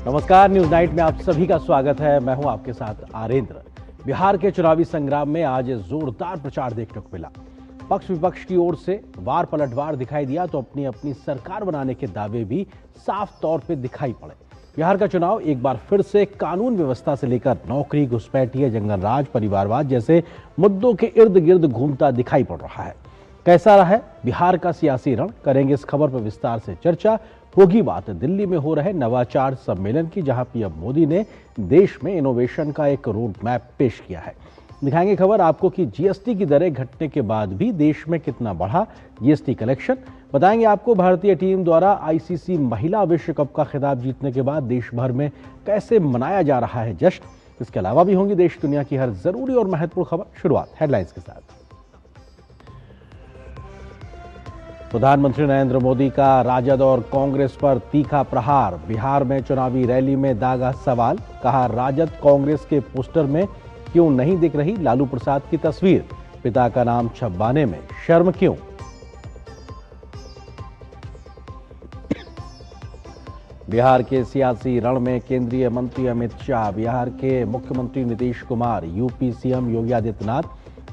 नमस्कार, news night में आप सभी का स्वागत है। मैं हूं आपके साथ आरेंद्र। बिहार के चुनावी संग्राम में आज जोरदार प्रचार देखने को मिला। पक्ष विपक्ष की ओर से वार पलटवार दिखाई दिया तो अपनी अपनी सरकार बनाने के दावे भी साफ तौर पे दिखाई पड़े। बिहार का चुनाव एक बार फिर से कानून व्यवस्था से लेकर नौकरी, घुसपैठिए, जंगल राज, परिवारवाद जैसे मुद्दों के इर्द गिर्द घूमता दिखाई पड़ रहा है। कैसा रहा है बिहार का सियासी रण, करेंगे इस खबर पर विस्तार से चर्चा। होगी बात दिल्ली में हो रहे नवाचार सम्मेलन की, जहां पीएम मोदी ने देश में इनोवेशन का एक रोड मैप पेश किया है। दिखाएंगे खबर आपको कि जीएसटी की दरें घटने के बाद भी देश में कितना बढ़ा जीएसटी कलेक्शन। बताएंगे आपको भारतीय टीम द्वारा आईसीसी महिला विश्व कप का खिताब जीतने के बाद देश भर में कैसे मनाया जा रहा है जश्न। इसके अलावा भी होंगी देश दुनिया की हर जरूरी और महत्वपूर्ण खबर। शुरुआत हेडलाइंस के साथ। प्रधानमंत्री नरेंद्र मोदी का राजद और कांग्रेस पर तीखा प्रहार। बिहार में चुनावी रैली में दागा सवाल, कहा राजद कांग्रेस के पोस्टर में क्यों नहीं दिख रही लालू प्रसाद की तस्वीर, पिता का नाम छपवाने में शर्म क्यों। बिहार के सियासी रण में केंद्रीय मंत्री अमित शाह, बिहार के मुख्यमंत्री नीतीश कुमार, यूपी सीएम योगी आदित्यनाथ,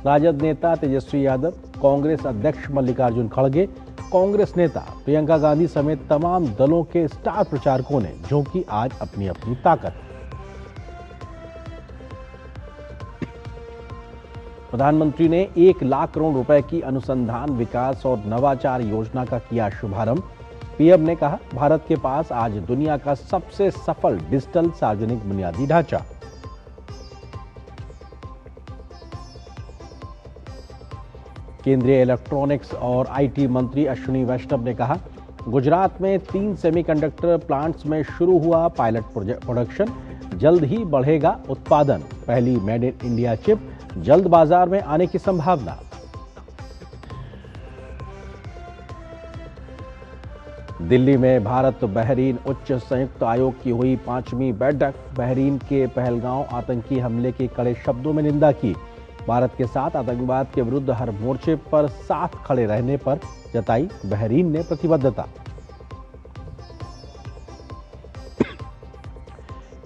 राजद नेता तेजस्वी यादव, कांग्रेस अध्यक्ष मल्लिकार्जुन खड़गे, कांग्रेस नेता प्रियंका गांधी समेत तमाम दलों के स्टार प्रचारकों ने झोंकी आज अपनी अपनी ताकत। प्रधानमंत्री ने 1 लाख करोड़ रुपए की अनुसंधान, विकास और नवाचार योजना का किया शुभारंभ। पीएम ने कहा भारत के पास आज दुनिया का सबसे सफल डिजिटल सार्वजनिक बुनियादी ढांचा। केंद्रीय इलेक्ट्रॉनिक्स और आईटी मंत्री अश्विनी वैष्णव ने कहा गुजरात में 3 सेमीकंडक्टर प्लांट्स में शुरू हुआ पायलट प्रोडक्शन, जल्द ही बढ़ेगा उत्पादन। पहली मेड इन इंडिया चिप जल्द बाजार में आने की संभावना। दिल्ली में भारत बहरीन उच्च संयुक्त आयोग की हुई 5वीं बैठक। बहरीन के पहलगांव आतंकी हमले की कड़े शब्दों में निंदा की। भारत के साथ आतंकवाद के विरुद्ध हर मोर्चे पर साथ खड़े रहने पर जताई बहरीन ने प्रतिबद्धता।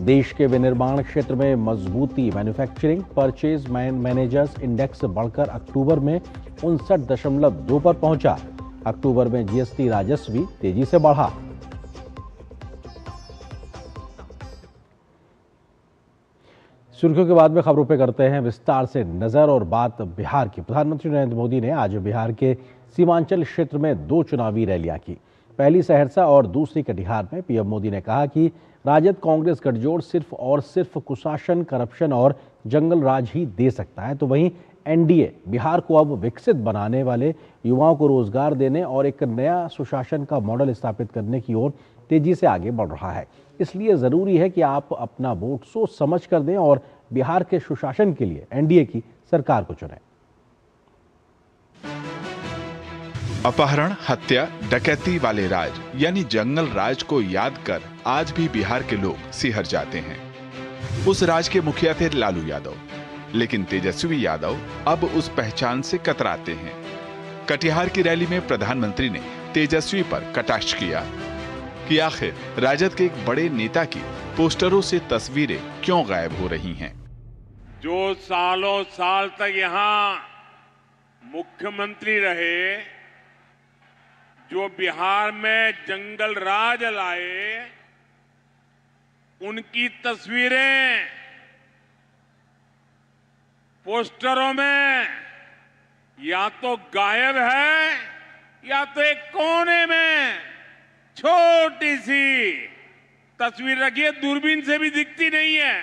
देश के विनिर्माण क्षेत्र में मजबूती। मैन्युफैक्चरिंग परचेज मैनेजर्स इंडेक्स बढ़कर अक्टूबर में 59.2 पर पहुंचा। अक्टूबर में जीएसटी राजस्व भी तेजी से बढ़ा। सुर्खियों के बाद में खबरों पे करते हैं विस्तार से नजर और बात बिहार की। प्रधानमंत्री नरेंद्र मोदी ने आज बिहार के सीमांचल क्षेत्र में 2 चुनावी रैलियां की। पहली सहरसा और दूसरी कटिहार में पीएम मोदी ने कहा कि राजद कांग्रेस गठजोड़ सिर्फ और सिर्फ कुशासन, करप्शन और जंगल राज ही दे सकता है, तो वहीं एनडीए बिहार को अब विकसित बनाने वाले, युवाओं को रोजगार देने और एक नया सुशासन का मॉडल स्थापित करने की ओर तेजी से आगे बढ़ रहा है। इसलिए जरूरी है कि आप अपना वोट सोच समझ कर दें और बिहार के सुशासन के लिए एनडीए की सरकार को चुनें। अपहरण, हत्या, डकैती वाले राज यानी जंगल राज को याद कर आज भी बिहार के लोग सिहर जाते हैं। उस राज के मुखिया थे लालू यादव, लेकिन तेजस्वी यादव अब उस पहचान से कतराते हैं। कटिहार की रैली में प्रधानमंत्री ने तेजस्वी पर कटाक्ष किया कि आखिर राजद के एक बड़े नेता की पोस्टरों से तस्वीरें क्यों गायब हो रही हैं। जो सालों साल तक यहाँ मुख्यमंत्री रहे, जो बिहार में जंगल राज लाए, उनकी तस्वीरें पोस्टरों में या तो गायब है या तो एक कोने में छोटी सी तस्वीर रखी है, दूरबीन से भी दिखती नहीं है।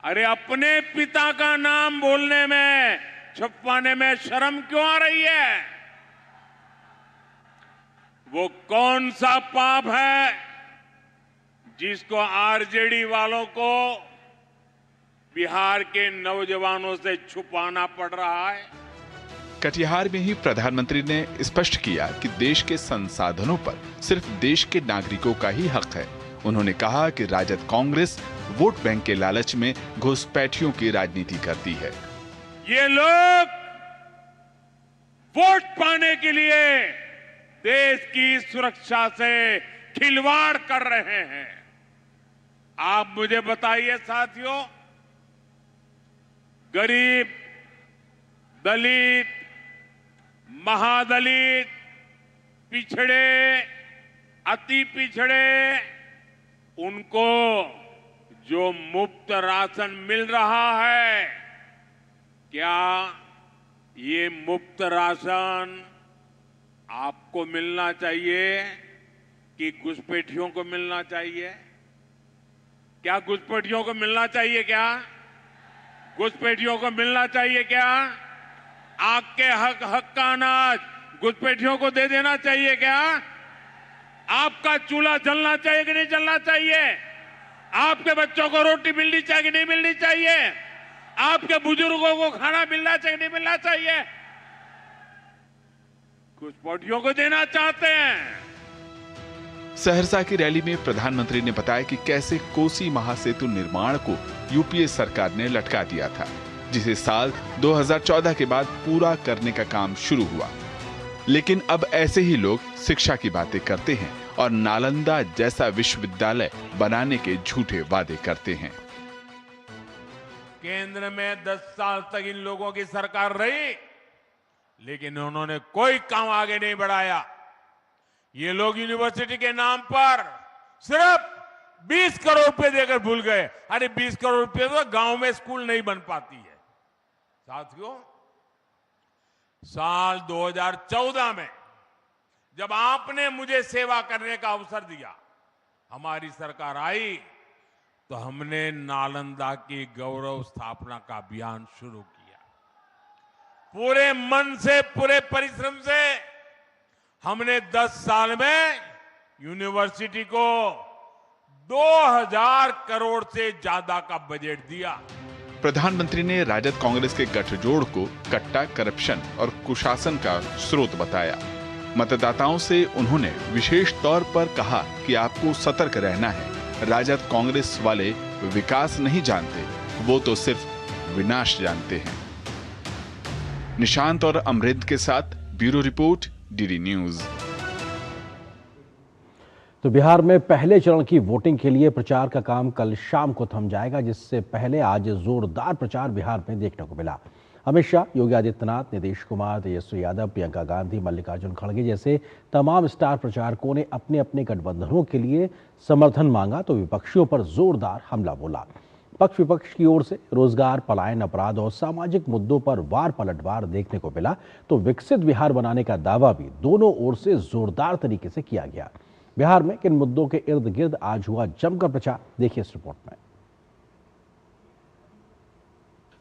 अरे अपने पिता का नाम बोलने में, छपवाने में शर्म क्यों आ रही है? वो कौन सा पाप है जिसको आरजेडी वालों को बिहार के नौजवानों से छुपाना पड़ रहा है? कटिहार में ही प्रधानमंत्री ने स्पष्ट किया कि देश के संसाधनों पर सिर्फ देश के नागरिकों का ही हक है। उन्होंने कहा कि राजद कांग्रेस वोट बैंक के लालच में घुसपैठियों की राजनीति करती है। ये लोग वोट पाने के लिए देश की सुरक्षा से खिलवाड़ कर रहे हैं। आप मुझे बताइए साथियों, गरीब, दलित, महादलित, पिछड़े, अति पिछड़े, उनको जो मुफ्त राशन मिल रहा है, क्या ये मुफ्त राशन आपको मिलना चाहिए कि घुसपैठियों को मिलना चाहिए? क्या घुसपैठियों को मिलना चाहिए? क्या घुसपैठियों को मिलना चाहिए? क्या आपके हक का अनाज घुसपैठियों को दे देना चाहिए? क्या आपका चूल्हा जलना चाहिए कि नहीं जलना चाहिए? आपके बच्चों को रोटी मिलनी चाहिए कि नहीं मिलनी चाहिए? आपके बुजुर्गों को खाना मिलना चाहिए कि नहीं मिलना चाहिए? घुसपैठियों को देना चाहते हैं। सहरसा की रैली में प्रधानमंत्री ने बताया कि कैसे कोसी महासेतु निर्माण को यूपीए सरकार ने लटका दिया था, जिसे साल 2014 के बाद पूरा करने का काम शुरू हुआ। लेकिन अब ऐसे ही लोग शिक्षा की बातें करते हैं और नालंदा जैसा विश्वविद्यालय बनाने के झूठे वादे करते हैं। केंद्र में 10 साल तक इन लोगों की सरकार रही, लेकिन उन्होंने कोई काम आगे नहीं बढ़ाया। ये लोग यूनिवर्सिटी के नाम पर सिर्फ 20 करोड़ रुपए देकर भूल गए। अरे 20 करोड़ रुपए तो गांव में स्कूल नहीं बन पाती है। साथियों, साल 2014 में जब आपने मुझे सेवा करने का अवसर दिया, हमारी सरकार आई, तो हमने नालंदा की गौरव स्थापना का अभियान शुरू किया। पूरे मन से, पूरे परिश्रम से हमने 10 साल में यूनिवर्सिटी को 2000 करोड़ से ज्यादा का बजट दिया। प्रधानमंत्री ने राजद कांग्रेस के गठजोड़ को कट्टा, करप्शन और कुशासन का स्रोत बताया। मतदाताओं से उन्होंने विशेष तौर पर कहा कि आपको सतर्क रहना है। राजद कांग्रेस वाले विकास नहीं जानते, वो तो सिर्फ विनाश जानते हैं। निशांत और अमृत के साथ ब्यूरो रिपोर्ट, डीडी न्यूज। तो बिहार में पहले चरण की वोटिंग के लिए प्रचार का काम कल शाम को थम जाएगा, जिससे पहले आज जोरदार प्रचार बिहार में देखने को मिला। अमित शाह, योगी आदित्यनाथ, नीतीश कुमार, तेजस्वी यादव, प्रियंका गांधी, मल्लिकार्जुन खड़गे जैसे तमाम स्टार प्रचारकों ने अपने अपने गठबंधनों के लिए समर्थन मांगा तो विपक्षियों पर जोरदार हमला बोला। पक्ष विपक्ष की ओर से रोजगार, पलायन, अपराध और सामाजिक मुद्दों पर वार पलटवार देखने को मिला तो विकसित बिहार बनाने का दावा भी दोनों ओर से जोरदार तरीके से किया गया। बिहार में किन मुद्दों के इर्द गिर्द आज हुआ जमकर प्रचार, देखिए इस रिपोर्ट में।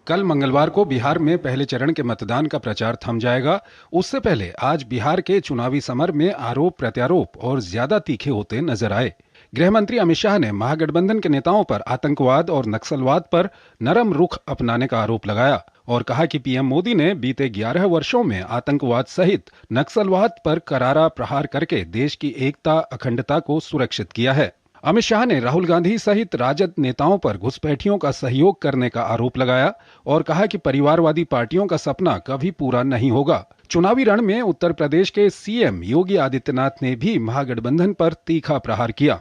कल मंगलवार को बिहार में पहले चरण के मतदान का प्रचार थम जाएगा। उससे पहले आज बिहार के चुनावी समर में आरोप प्रत्यारोप और ज्यादा तीखे होते नजर आए। गृह मंत्री अमित शाह ने महागठबंधन के नेताओं पर आतंकवाद और नक्सलवाद पर नरम रुख अपनाने का आरोप लगाया और कहा कि पीएम मोदी ने बीते 11 वर्षों में आतंकवाद सहित नक्सलवाद पर करारा प्रहार करके देश की एकता, अखंडता को सुरक्षित किया है। अमित शाह ने राहुल गांधी सहित राजद नेताओं पर घुसपैठियों का सहयोग करने का आरोप लगाया और कहा कि परिवारवादी पार्टियों का सपना कभी पूरा नहीं होगा। चुनावी रण में उत्तर प्रदेश के सीएम योगी आदित्यनाथ ने भी महागठबंधन पर तीखा प्रहार किया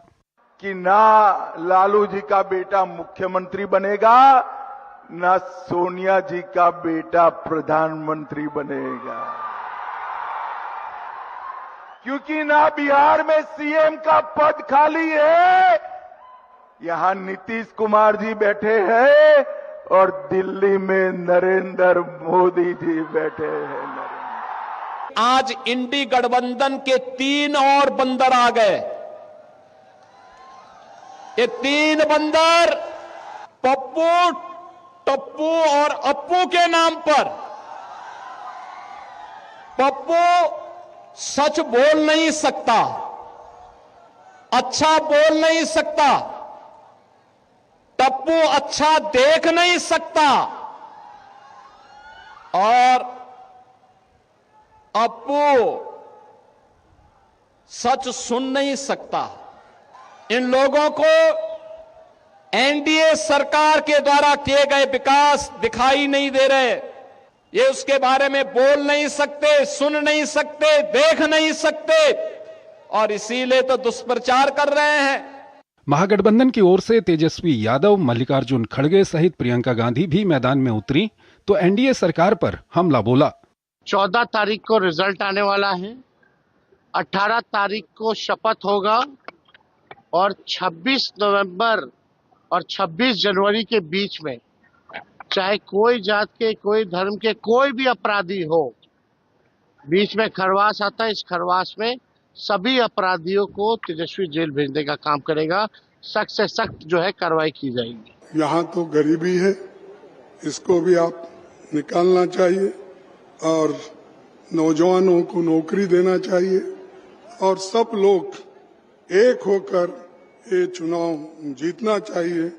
कि ना लालू जी का बेटा मुख्यमंत्री बनेगा, ना सोनिया जी का बेटा प्रधानमंत्री बनेगा, क्योंकि ना बिहार में सीएम का पद खाली है, यहां नीतीश कुमार जी बैठे हैं और दिल्ली में नरेंद्र मोदी जी बैठे हैं। आज इंडी गठबंधन के 3 और बंदर आ गए। ये 3 बंदर पप्पू, टप्पू और अप्पू के नाम पर। पप्पू सच बोल नहीं सकता, अच्छा बोल नहीं सकता, टप्पू अच्छा देख नहीं सकता और अप्पू सच सुन नहीं सकता। इन लोगों को एनडीए सरकार के द्वारा किए गए विकास दिखाई नहीं दे रहे। ये उसके बारे में बोल नहीं सकते, सुन नहीं सकते, देख नहीं सकते और इसीलिए तो दुष्प्रचार कर रहे हैं। महागठबंधन की ओर से तेजस्वी यादव, मल्लिकार्जुन खड़गे सहित प्रियंका गांधी भी मैदान में उतरी तो एनडीए सरकार पर हमला बोला। 14 तारीख को रिजल्ट आने वाला है, 18 तारीख को शपथ होगा और 26 नवंबर और 26 जनवरी के बीच में चाहे कोई जात के, कोई धर्म के, कोई भी अपराधी हो, बीच में खरवास आता है। इस खरवास में सभी अपराधियों को तेजस्वी जेल भेजने का काम करेगा। सख्त से सख्त जो है कार्रवाई की जाएगी। यहाँ तो गरीबी है, इसको भी आप निकालना चाहिए और नौजवानों को नौकरी देना चाहिए और सब लोग एक होकर ये चुनाव जीतना चाहिए।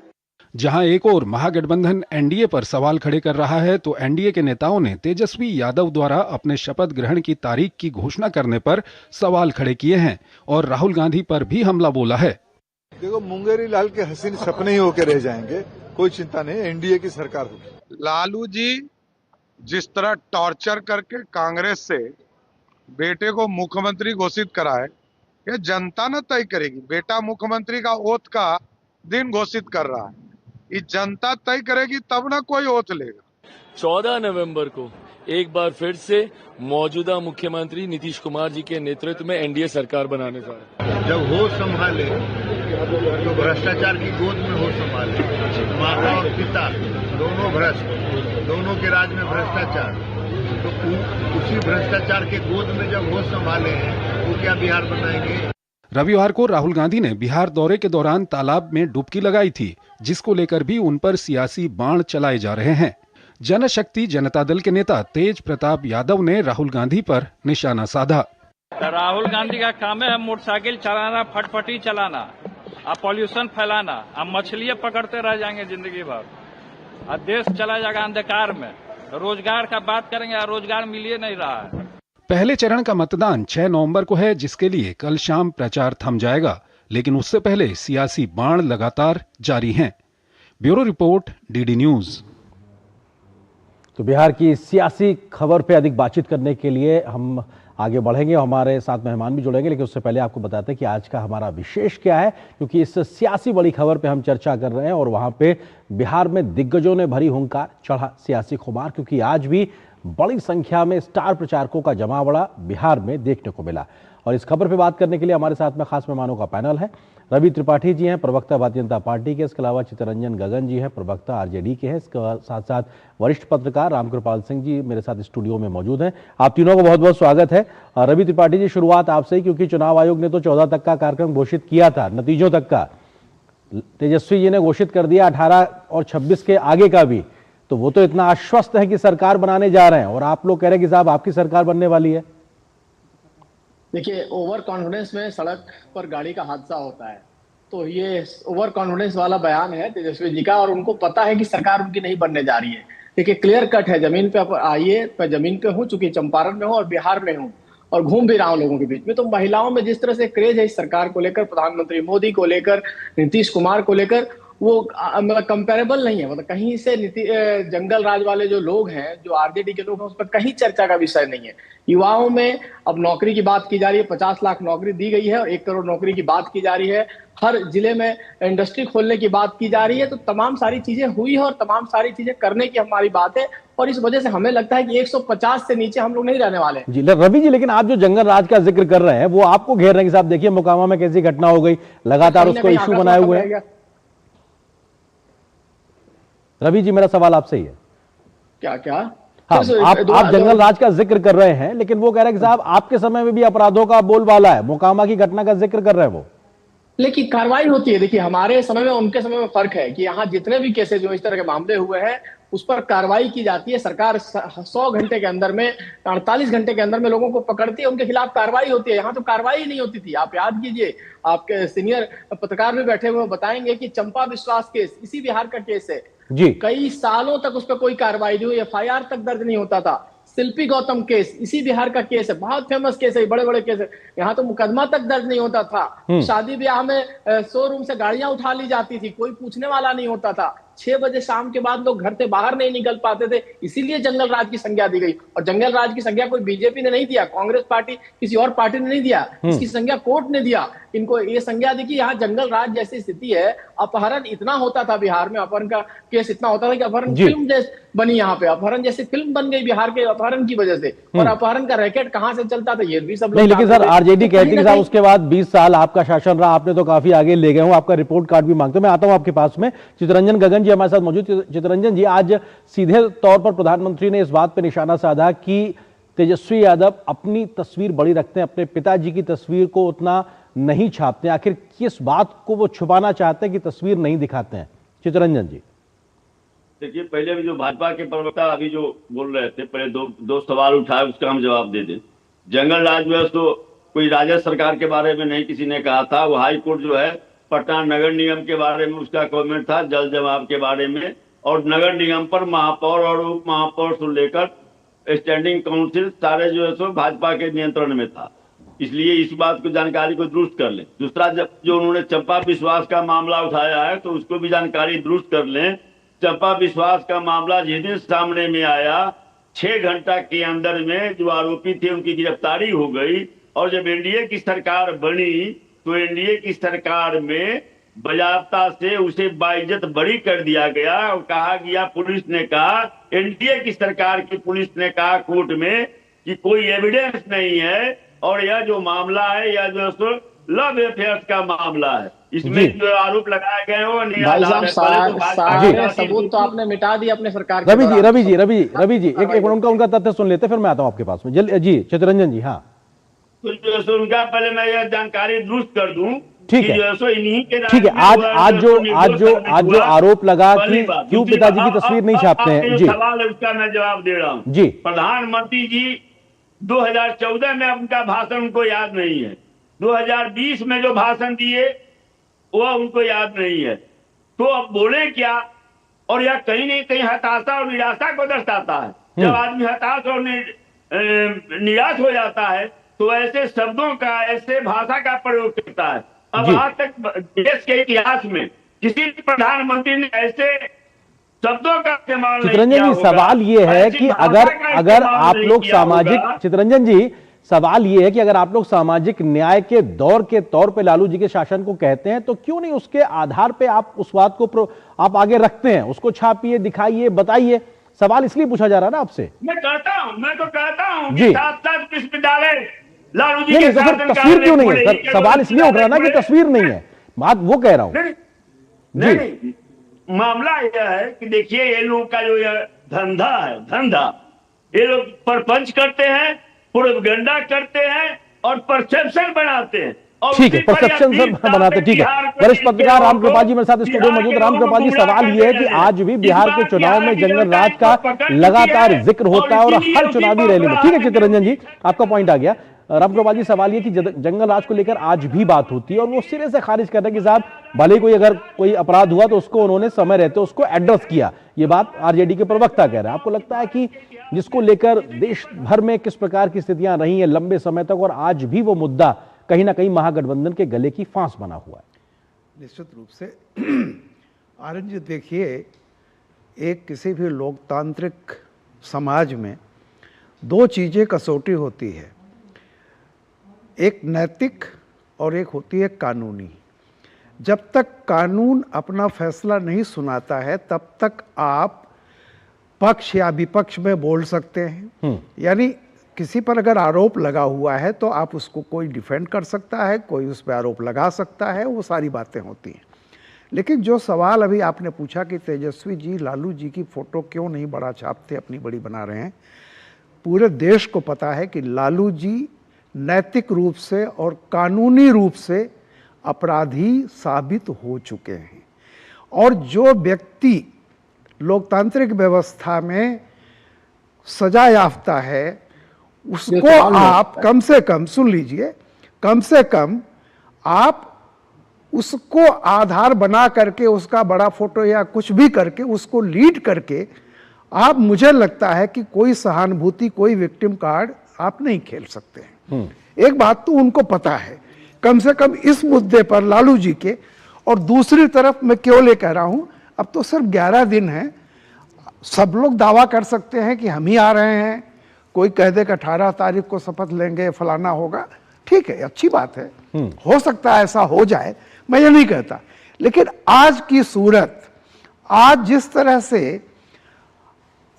जहां एक और महागठबंधन एनडीए पर सवाल खड़े कर रहा है तो एनडीए के नेताओं ने तेजस्वी यादव द्वारा अपने शपथ ग्रहण की तारीख की घोषणा करने पर सवाल खड़े किए हैं और राहुल गांधी पर भी हमला बोला है। देखो, मुंगेरी लाल के हसीन सपने ही होकर रह जाएंगे, कोई चिंता नहीं, एनडीए की सरकार होगी। लालू जी जिस तरह टॉर्चर करके कांग्रेस से बेटे को मुख्यमंत्री घोषित कराए, ये जनता न तय करेगी। बेटा मुख्यमंत्री का ओथ का दिन घोषित कर रहा है, ये जनता तय करेगी तब ना कोई ओथ लेगा। 14 नवंबर को एक बार फिर से मौजूदा मुख्यमंत्री नीतीश कुमार जी के नेतृत्व में एनडीए सरकार बनाने जा रहे हैं। जब होश संभाले तो भ्रष्टाचार की गोद में होश संभाले। माता और पिता दोनों भ्रष्ट, दोनों के राज में भ्रष्टाचार, तो उसी भ्रष्टाचार के गोद में जब होश संभाले हैं वो क्या बिहार बनाएंगे। रविवार को राहुल गांधी ने बिहार दौरे के दौरान तालाब में डुबकी लगाई थी, जिसको लेकर भी उन पर सियासी बाण चलाए जा रहे हैं। जनशक्ति जनता दल के नेता तेज प्रताप यादव ने राहुल गांधी पर निशाना साधा। राहुल गांधी का काम है मोटरसाइकिल चलाना, फटफटी चलाना, अब पॉल्यूशन फैलाना, अब मछलियां पकड़ते रह जाएंगे जिंदगी भर, अब देश चला जाएगा अंधकार में। रोजगार का बात करेंगे, रोजगार मिल ही नहीं रहा है। पहले चरण का मतदान 6 नवंबर को है, जिसके लिए कल शाम प्रचार थम जाएगा, लेकिन उससे पहले सियासी बाण लगातार जारी हैं। Bureau report, DD news. तो बिहार की सियासी खबर पे अधिक बातचीत करने के लिए हम आगे बढ़ेंगे, हमारे साथ मेहमान भी जुड़ेंगे, लेकिन उससे पहले आपको बताते हैं कि आज का हमारा विशेष क्या है, क्योंकि इस सियासी बड़ी खबर पे हम चर्चा कर रहे हैं और वहां पे बिहार में दिग्गजों ने भरी हुंकार, चढ़ा सियासी खुमार, क्योंकि आज भी बड़ी संख्या में स्टार प्रचारकों का जमावड़ा बिहार में देखने को मिला। और इस खबर पे बात करने के लिए हमारे साथ में खास मेहमानों का पैनल है। रवि त्रिपाठी जी हैं, प्रवक्ता भारतीय जनता पार्टी के, इसके अलावा चित्तरंजन गगन जी हैं, प्रवक्ता आरजेडी के हैं, इसके साथ साथ वरिष्ठ पत्रकार रामकृपाल सिंह जी मेरे साथ स्टूडियो में मौजूद हैं। आप तीनों को बहुत बहुत स्वागत है। रवि त्रिपाठी जी, शुरुआत आपसे ही, क्योंकि चुनाव आयोग ने तो 14 तक का कार्यक्रम घोषित किया था, नतीजों तक का तेजस्वी जी ने घोषित कर दिया, 18 और 26 के आगे का भी, तो वो तो इतना आश्वस्त है कि सरकार बनाने जा रहे हैं और आप लोग कह रहे हैं कि साहब आपकी सरकार बनने वाली है। देखिए, ओवर कॉन्फिडेंस में सड़क पर गाड़ी का हादसा होता है, तो ये ओवर कॉन्फिडेंस वाला बयान है तेजस्वी जी का, और उनको पता है कि सरकार उनकी नहीं बनने जा रही है। देखिए, क्लियर कट है, जमीन पे आइए, मैं जमीन पे हूँ, चूंकि चंपारण में हूँ और बिहार में हूँ और घूम भी रहा हूँ लोगों के बीच में, तो महिलाओं में जिस तरह से क्रेज है इस सरकार को लेकर, प्रधानमंत्री मोदी को लेकर, नीतीश कुमार को लेकर, वो मतलब कंपेरेबल नहीं है। मतलब कहीं से जंगल राज वाले जो लोग हैं, जो आरजेडी के लोग हैं, उस पर कहीं चर्चा का विषय नहीं है। युवाओं में अब नौकरी की बात की जा रही है, 50 लाख नौकरी दी गई है और 1 करोड़ नौकरी की बात की जा रही है। हर जिले में इंडस्ट्री खोलने की बात की जा रही है। तो तमाम सारी चीजें हुई है और तमाम सारी चीजें करने की हमारी बात है, और इस वजह से हमें लगता है कि 150 से नीचे हम लोग नहीं रहने वाले जी। रवि जी, लेकिन आप जो जंगल राज का जिक्र कर रहे हैं वो आपको घेर रहे हैं कि साहब देखिए मोकामा में कैसी घटना हो गई, लगातार उसको इश्यू बनाए हुए हैं। रवि जी, मेरा सवाल आपसे ही है। क्या हाँ, आप जंगल राज का जिक्र कर रहे हैं, लेकिन वो कह रहे हैं कि साहब आपके समय में भी अपराधों का बोलबाला है, मोकामा की घटना का जिक्र कर रहे हैं वो, लेकिन कार्रवाई होती है। देखिए, हमारे समय में उनके समय में फर्क है कि यहाँ जितने भी केसेस जो इस तरह के मामले हुए हैं उस पर कार्रवाई की जाती है। सरकार 100 घंटे के अंदर में, 48 घंटे के अंदर में लोगों को पकड़ती है, उनके खिलाफ कार्रवाई होती है। यहाँ तो कार्रवाई ही नहीं होती थी। आप याद कीजिए, आपके सीनियर पत्रकार भी बैठे हुए बताएंगे कि चंपा विश्वास केस, इसी बिहार का केस है जी, कई सालों तक उस पर कोई कार्रवाई नहीं हुई, FIR तक दर्ज नहीं होता था। शिल्पी गौतम केस इसी बिहार का केस है, बहुत फेमस केस है, बड़े बड़े केस है, यहाँ तो मुकदमा तक दर्ज नहीं होता था। शादी ब्याह में शोरूम से गाड़ियां उठा ली जाती थी, कोई पूछने वाला नहीं होता था। 6 बजे शाम के बाद लोग घर से बाहर नहीं निकल पाते थे, इसीलिए जंगल राज की संज्ञा दी गई। और जंगल राज की संज्ञा कोई बीजेपी ने नहीं दिया, कांग्रेस पार्टी किसी और पार्टी ने नहीं दिया, इसकी संज्ञा कोर्ट ने दिया। इनको ये संज्ञा दी कि यहाँ जंगल राज जैसी स्थिति है, अपहरण इतना होता था बिहार में, अपहरण का केस इतना होता था कि अपहरण फिल्म जैसी बनी, यहाँ पे अपहरण जैसी फिल्म बन गई बिहार के अपहरण की वजह से। और अपहरण का रैकेट कहां से चलता था ये भी सब नहीं, लेकिन सर आरजेडी कहती है उसके बाद 20 साल आपका शासन रहा, आपने तो काफी आगे ले गए हूं, आपका रिपोर्ट कार्ड भी मांगते। मैं आता हूं आपके पास में। चितरंजन गगन जी हमारे साथ मौजूद। चितरंजन जी, आज सीधे तौर पर प्रधानमंत्री ने इस बात पर निशाना साधा कि तेजस्वी यादव अपनी तस्वीर बड़ी रखते हैं, अपने पिताजी की तस्वीर को उतना नहीं छापते। आखिर किस बात को वो छुपाना चाहते हैं कि तस्वीर नहीं दिखाते हैं? चितरंजन जी देखिए, पहले अभी जो भाजपा के प्रवक्ता अभी जो बोल रहे थे, पहले दो सवाल उठाए, उसका हम जवाब दे दें। जंगल राज में तो कोई राज्य सरकार के बारे में नहीं किसी ने कहा था, वो हाई कोर्ट जो है पटना नगर निगम के बारे में उसका कमेंट था, जल जमाव के बारे में, और नगर निगम पर महापौर और उप महापौर से लेकर स्टैंडिंग काउंसिल सारे जो है सो भाजपा के नियंत्रण में था, इसलिए इस बात को जानकारी को दुरुस्त कर लें। दूसरा, जब जो उन्होंने चंपा विश्वास का मामला उठाया है तो उसको भी जानकारी दुरुस्त कर लें। चंपा विश्वास का मामला जिस दिन सामने में आया, 6 घंटा के अंदर में जो आरोपी थे उनकी गिरफ्तारी हो गई, और जब एनडीए की सरकार बनी तो एनडीए की सरकार में बजाबता से उसे बाइज्जत बरी कर दिया गया और कहा गया, पुलिस ने कहा, एनडीए की सरकार की पुलिस ने कहा कोर्ट में कि कोई एविडेंस नहीं है और यह जो मामला है यह जो लव अफेयर्स का मामला है, इसमें जो आरोप लगाए गए हो सारे सबूत तो आपने मिटा दिए अपने सरकार। रवि जी एक उनका तथ्य सुन लेते, फिर मैं आता हूं आपके पास में। जी चितरंजन जी। हाँ, तो उनका पहले मैं यह जानकारी दुरुस्त कर दूं। ठीक है, ठीक है। आज जो आरोप लगा कि क्यों पिताजी की तस्वीर नहीं छापते हैं, जी सवाल है उसका मैं जवाब दे रहा हूँ। जी, प्रधानमंत्री जी 2014 में उनका भाषण उनको याद नहीं है, 2020 में जो भाषण दिए वह उनको याद नहीं है, तो अब बोले क्या? और यह कहीं नहीं कहीं हताशा और निराशा को दर्शाता है। जब आदमी हताश और निराश हो जाता है तो ऐसे शब्दों का, ऐसे भाषा का प्रयोग करता है। अब आज तक देश के इतिहास में किसी प्रधानमंत्री ने ऐसे शब्दों का इस्तेमाल नहीं किया। चितरंजन जी, सवाल ये है कि अगर आप लोग सामाजिक, चितरंजन जी सवाल ये है कि अगर आप लोग सामाजिक न्याय के दौर के तौर पे लालू जी के शासन को कहते हैं तो क्यों नहीं उसके आधार पे आप उस बात को आप आगे रखते हैं, उसको छापिए, दिखाइए, बताइए। सवाल इसलिए पूछा जा रहा है ना आपसे। मैं तो कहता हूं कि 7 विश्वविद्यालय लालू जी के शासन का तस्वीर क्यों नहीं है सर? सवाल इसलिए उठ रहा है ना कि तस्वीर नहीं है, बात वो कह रहा हूं। नहीं, मामला यह है कि देखिए, ये लोग का जो धंधा है, ये लोग परपंच करते हैं, प्रोपेगेंडा करते हैं और परसेप्शन बनाते हैं। ठीक है, परसेप्शन सर बनाते। ठीक है, वरिष्ठ पत्रकार रामकृपाल जी मेरे साथ स्टूडियो में मौजूद। रामकृपाल जी, सवाल ये है कि आज भी बिहार के चुनाव में जंगल राज का लगातार जिक्र होता है और हर चुनावी रैली में। ठीक है चितरंजन जी, आपका पॉइंट आ गया। रामकृपाल जी, सवाल ये कि जंगल राज को लेकर आज भी बात होती है और वो सिरे से खारिज कर रहे हैं कि साहब भले ही अगर कोई अपराध हुआ तो उसको उन्होंने समय रहते उसको एड्रेस किया। ये बात आरजेडी के प्रवक्ता कह रहे हैं। आपको लगता है कि जिसको लेकर देश भर में किस प्रकार की स्थितियां रही हैं लंबे समय तक और आज भी वो मुद्दा कहीं ना कहीं महागठबंधन के गले की फांस बना हुआ है? निश्चित रूप से आनंद जी, देखिए, एक किसी भी लोकतांत्रिक समाज में 2 चीजें कसौटी होती है, एक नैतिक और एक होती है कानूनी। जब तक कानून अपना फैसला नहीं सुनाता है तब तक आप पक्ष या विपक्ष में बोल सकते हैं। यानी किसी पर अगर आरोप लगा हुआ है तो आप उसको, कोई डिफेंड कर सकता है, कोई उस पर आरोप लगा सकता है, वो सारी बातें होती हैं। लेकिन जो सवाल अभी आपने पूछा कि तेजस्वी जी लालू जी की फोटो क्यों नहीं बड़ा छापते, अपनी बड़ी बना रहे हैं, पूरे देश को पता है कि लालू जी नैतिक रूप से और कानूनी रूप से अपराधी साबित हो चुके हैं। और जो व्यक्ति लोकतांत्रिक व्यवस्था में सजा याफ्ता है उसको आप कम से कम, सुन लीजिए, कम से कम आप उसको आधार बना करके उसका बड़ा फोटो या कुछ भी करके उसको लीड करके आप, मुझे लगता है कि कोई सहानुभूति, कोई विक्टिम कार्ड आप नहीं खेल सकते हैं। एक बात तो उनको पता है कम से कम इस मुद्दे पर लालू जी के। और दूसरी तरफ मैं क्यों ले कह रहा हूं, अब तो सिर्फ 11 दिन है। सब लोग दावा कर सकते हैं कि हम ही आ रहे हैं, कोई कह दे कि 18 तारीख को शपथ लेंगे, फलाना होगा, ठीक है, अच्छी बात है, हो सकता है ऐसा हो जाए, मैं ये नहीं कहता। लेकिन आज की सूरत, आज जिस तरह से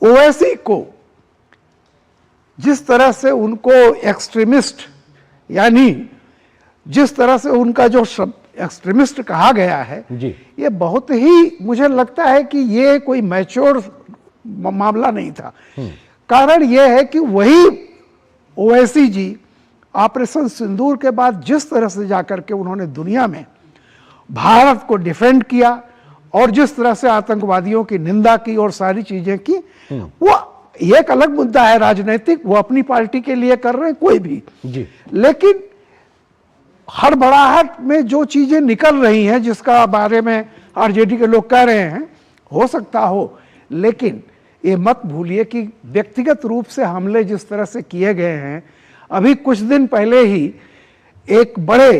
ओवैसी को, जिस तरह से उनको एक्सट्रीमिस्ट, यानी जिस तरह से उनका जो शब्द एक्सट्रीमिस्ट कहा गया है जी, ये बहुत ही मुझे लगता है कि ये कोई मैच्योर मामला नहीं था। कारण ये है कि वही ओवैसी जी ऑपरेशन सिंदूर के बाद जिस तरह से जाकर के उन्होंने दुनिया में भारत को डिफेंड किया और जिस तरह से आतंकवादियों की निंदा की और सारी चीजें की, वो एक अलग मुद्दा है राजनीतिक, वो अपनी पार्टी के लिए कर रहे हैं कोई भी जी। लेकिन हड़बड़ाहट में जो चीजें निकल रही हैं, जिसका बारे में आरजेडी के लोग कह रहे हैं, हो सकता हो, लेकिन ये मत भूलिए कि व्यक्तिगत रूप से हमले जिस तरह से किए गए हैं, अभी कुछ दिन पहले ही एक बड़े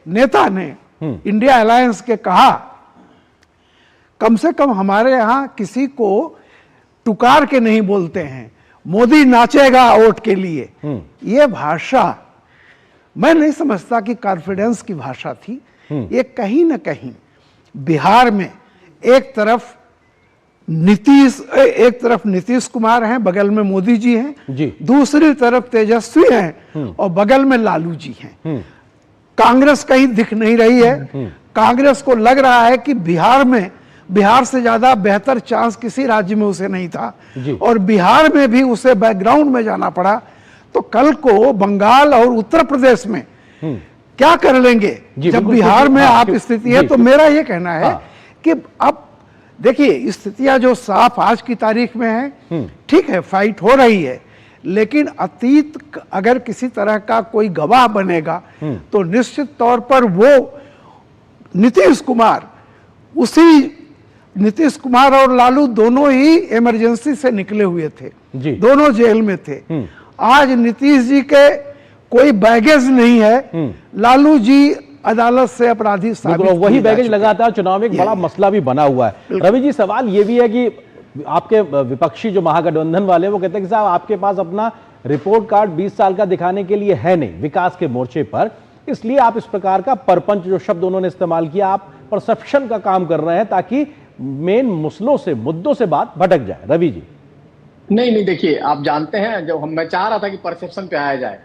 नेता ने इंडिया अलायंस के कहा, कम से कम हमारे यहां किसी को टुकार के नहीं बोलते हैं, मोदी नाचेगा वोट के लिए। ये भाषा मैं नहीं समझता कि कॉन्फिडेंस की भाषा थी। ये कहीं ना कहीं बिहार में एक तरफ नीतीश कुमार हैं, बगल में मोदी जी हैं जी। दूसरी तरफ तेजस्वी हैं और बगल में लालू जी हैं। कांग्रेस कहीं दिख नहीं रही है। कांग्रेस को लग रहा है कि बिहार से ज्यादा बेहतर चांस किसी राज्य में उसे नहीं था और बिहार में भी उसे बैकग्राउंड में जाना पड़ा। तो कल को बंगाल और उत्तर प्रदेश में क्या कर लेंगे जब बिहार में आप स्थिति है। तो मेरा ये कहना है कि अब देखिए स्थितियां जो साफ आज की तारीख में है, ठीक है, फाइट हो रही है, लेकिन अतीत अगर किसी तरह का कोई गवाह बनेगा तो निश्चित तौर पर वो नीतीश कुमार और लालू दोनों ही इमरजेंसी से निकले हुए थे जी। दोनों जेल में थे। आज नीतीश जी के कोई बैगेज नहीं है, लालू जी अदालत से अपराधी साबित, वही बैगेज लगातार चुनाव में एक बड़ा मसला भी बना हुआ है। रवि जी, सवाल ये भी है कि आपके विपक्षी जो महागठबंधन वाले वो कहते हैं कि साहब आपके पास अपना रिपोर्ट कार्ड 20 साल का दिखाने के लिए है नहीं विकास के मोर्चे पर, इसलिए आप इस प्रकार का परपंच जो शब्द उन्होंने इस्तेमाल किया, आप परसेप्शन का काम कर रहे हैं ताकि मेन मसलों से, मुद्दों से बात भटक जाए। रवि जी, नहीं देखिए, आप जानते हैं जो मैं चाह रहा था कि परसेप्शन पे आया जाए।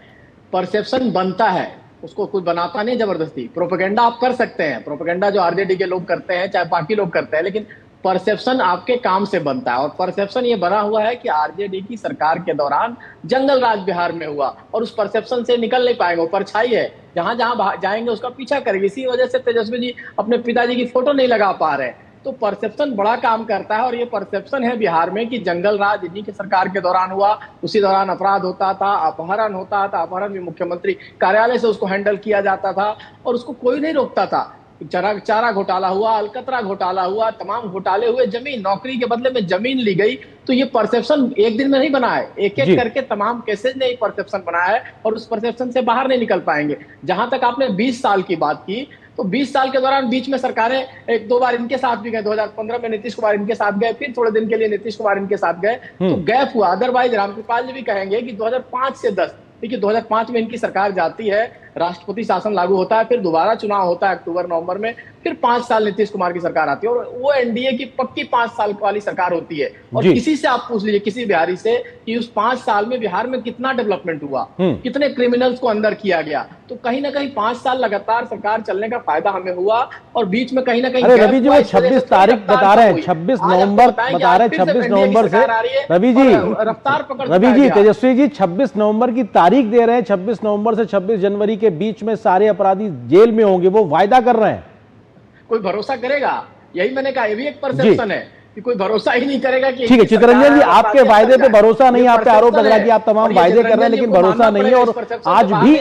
परसेप्शन बनता है, उसको कोई बनाता नहीं जबरदस्ती। प्रोपेगेंडा आप कर सकते हैं, प्रोपेगेंडा जो आरजेडी के लोग करते हैं, चाहे बाकी लोग करते हैं, लेकिन परसेप्शन आपके काम से बनता है। और परसेप्शन ये बना हुआ है कि आरजेडी की सरकार के दौरान जंगल राज बिहार में हुआ और उस परसेप्शन से निकल नहीं पाएंगे। वो परछाई है, जहां जहां जाएंगे उसका पीछा करेंगे। इसी वजह से तेजस्वी जी अपने पिताजी की फोटो नहीं लगा पा रहे। तो परसेप्शन बड़ा काम करता है और ये परसेप्शन है बिहार में कि जंगल राज इन्हीं के सरकार के दौरान हुआ। उसी दौरान अपराध होता था, अपहरण होता था, अपहरण भी मुख्यमंत्री कार्यालय से उसको हैंडल किया जाता था और उसको कोई नहीं रोकता था। चारा घोटाला हुआ, अलकतरा घोटाला हुआ, तमाम घोटाले हुए, जमीन नौकरी के बदले में जमीन ली गई। तो ये परसेप्शन एक दिन में नहीं बना है, एक एक करके तमाम केसेज ने परसेप्शन बनाया है और उस परसेप्शन से बाहर नहीं निकल पाएंगे। जहां तक आपने 20 साल की बात की, तो 20 साल के दौरान बीच में सरकारें एक दो बार इनके साथ भी गए। 2015 में नीतीश कुमार इनके साथ गए, फिर थोड़े दिन के लिए नीतीश कुमार इनके साथ गए, तो गैप हुआ। अदरवाइज रामकृपाल जी भी कहेंगे कि 2005 से 10, देखिए 2005 में इनकी सरकार जाती है, राष्ट्रपति शासन लागू होता है, फिर दोबारा चुनाव होता है अक्टूबर नवंबर में, फिर 5 साल नीतीश कुमार की सरकार आती है और वो एनडीए की पक्की 5 साल वाली सरकार होती है। और किसी से आप पूछ लीजिए, किसी बिहारी से, कि उस 5 साल में बिहार में कितना डेवलपमेंट हुआ, कितने क्रिमिनल्स को अंदर किया गया। तो कहीं ना कहीं 5 साल लगातार सरकार चलने का फायदा हमें हुआ और बीच में कहीं ना कहीं रवि जी वो 26 तारीख बता रहे हैं, 26 नवंबर बता रहे हैं, 26 नवंबर से रवि जी, रफ्तार पकड़ रवि जी, तेजस्वी जी 26 नवंबर की तारीख दे रहे हैं। 26 नवंबर से 26 जनवरी के बीच में सारे अपराधी जेल में होंगे, वो वायदा कर रहे हैं। कोई भरोसा करेगा? यही मैंने कहा, ये भी एक परसेप्शन है कि कोई भरोसा ही नहीं करेगा कि ठीक है। चितरंजन जी, आपके वायदे पे भरोसा नहीं, आप पे आरोप लग रहा है कि आप तमाम वायदे कर रहे हैं लेकिन भरोसा नहीं है। और आज भी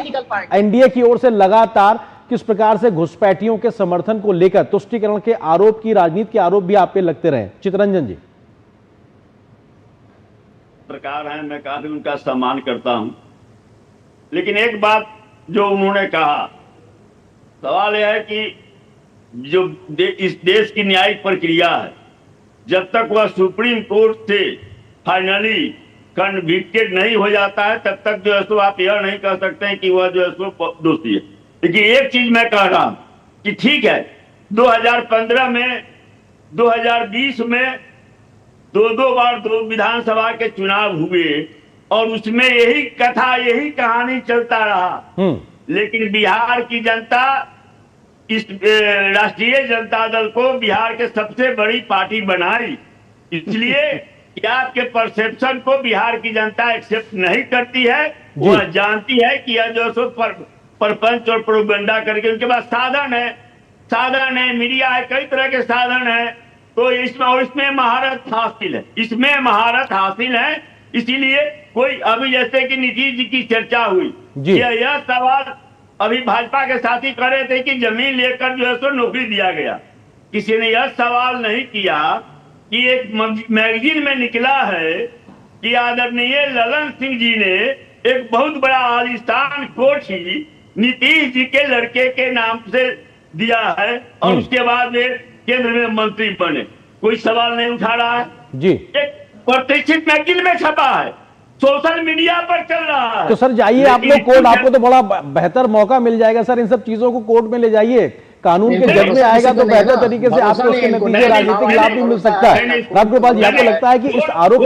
एनडीए की ओर से लगातार किस प्रकार से घुसपैठियों के समर्थन को लेकर तुष्टीकरण के आरोप की, राजनीति के आरोप भी आप पे लगते रहे। चितरंजन जी, सरकार है, मैं काफी उनका सम्मान करता हूं, लेकिन एक बात जो उन्होंने कहा, सवाल यह है कि जो इस देश की न्यायिक प्रक्रिया है जब तक वह सुप्रीम कोर्ट से फाइनली कन्विक्टेड नहीं हो जाता है तब तक जो है सो आप यह नहीं कह सकते हैं कि वह जो है सो दोषी है। लेकिन एक चीज मैं कह रहा हूं कि ठीक है 2015 में 2020 में दो बार दो विधानसभा के चुनाव हुए और उसमें यही कथा यही कहानी चलता रहा। लेकिन बिहार की जनता इस राष्ट्रीय जनता दल को बिहार के सबसे बड़ी पार्टी बनाई, इसलिए कि आपके परसेप्शन को बिहार की जनता एक्सेप्ट नहीं करती है। वह जानती है कि यह जो सो परपंच और प्रोपेगेंडा करके उनके पास साधन है, मीडिया है, कई तरह के साधन है, तो इसमें महारत हासिल है। इसीलिए कोई अभी जैसे कि नीतीश जी की चर्चा हुई, यह सवाल अभी भाजपा के साथी कर रहे थे कि जमीन लेकर जो है सो नौकरी दिया गया। किसी ने यह सवाल नहीं किया कि एक मैगजीन में निकला है कि आदरणीय ललन सिंह जी ने एक बहुत बड़ा आलिशान कोठी नीतीश जी के लड़के के नाम से दिया है और उसके बाद वे केंद्र में मंत्री बने। कोई सवाल नहीं उठा रहा है जी। एक प्रतिष्ठित मैगजीन में छपा है, सोशल मीडिया पर चल रहा है। तो सर जाइए आप लोग कोर्ट, आपको तो बड़ा बेहतर मौका मिल जाएगा सर, इन सब चीजों को कोर्ट में ले जाइए, कानून के जग में आएगा तो बेहतर तरीके से आपको उसके नतीजे राजनीतिक लाभ भी मिल सकता है। रामगोपाल जी, आपको लगता है कि इस आरोप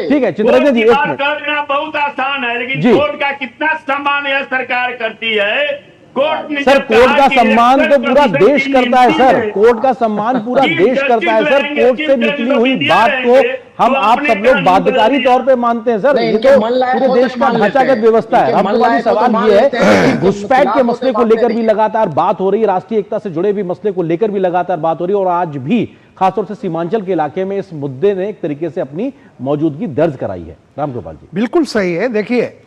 ठीक है चित्ररंजन जी, एक मिनट देना बहुत आसान है, लेकिन कोर्ट का कितना सम्मान यह सरकार करती है। सर कोर्ट का सम्मान तो पूरा देश करता है सर, कोर्ट का सम्मान पूरा देश करता है सर। कोर्ट से निकली हुई बात को हम आप सब लोग बाध्यकारी तौर पे मानते हैं सर, ये तो पूरे देश का ढांचागत व्यवस्था है। रामगोपाल, सवाल ये है कि घुसपैठ के मसले को लेकर भी लगातार बात हो रही है, राष्ट्रीय एकता से जुड़े भी मसले को लेकर भी लगातार बात हो रही है, और आज भी खासतौर से सीमांचल के इलाके में इस मुद्दे ने एक तरीके से अपनी मौजूदगी दर्ज कराई है। रामगोपाल जी, बिल्कुल सही है। देखिए,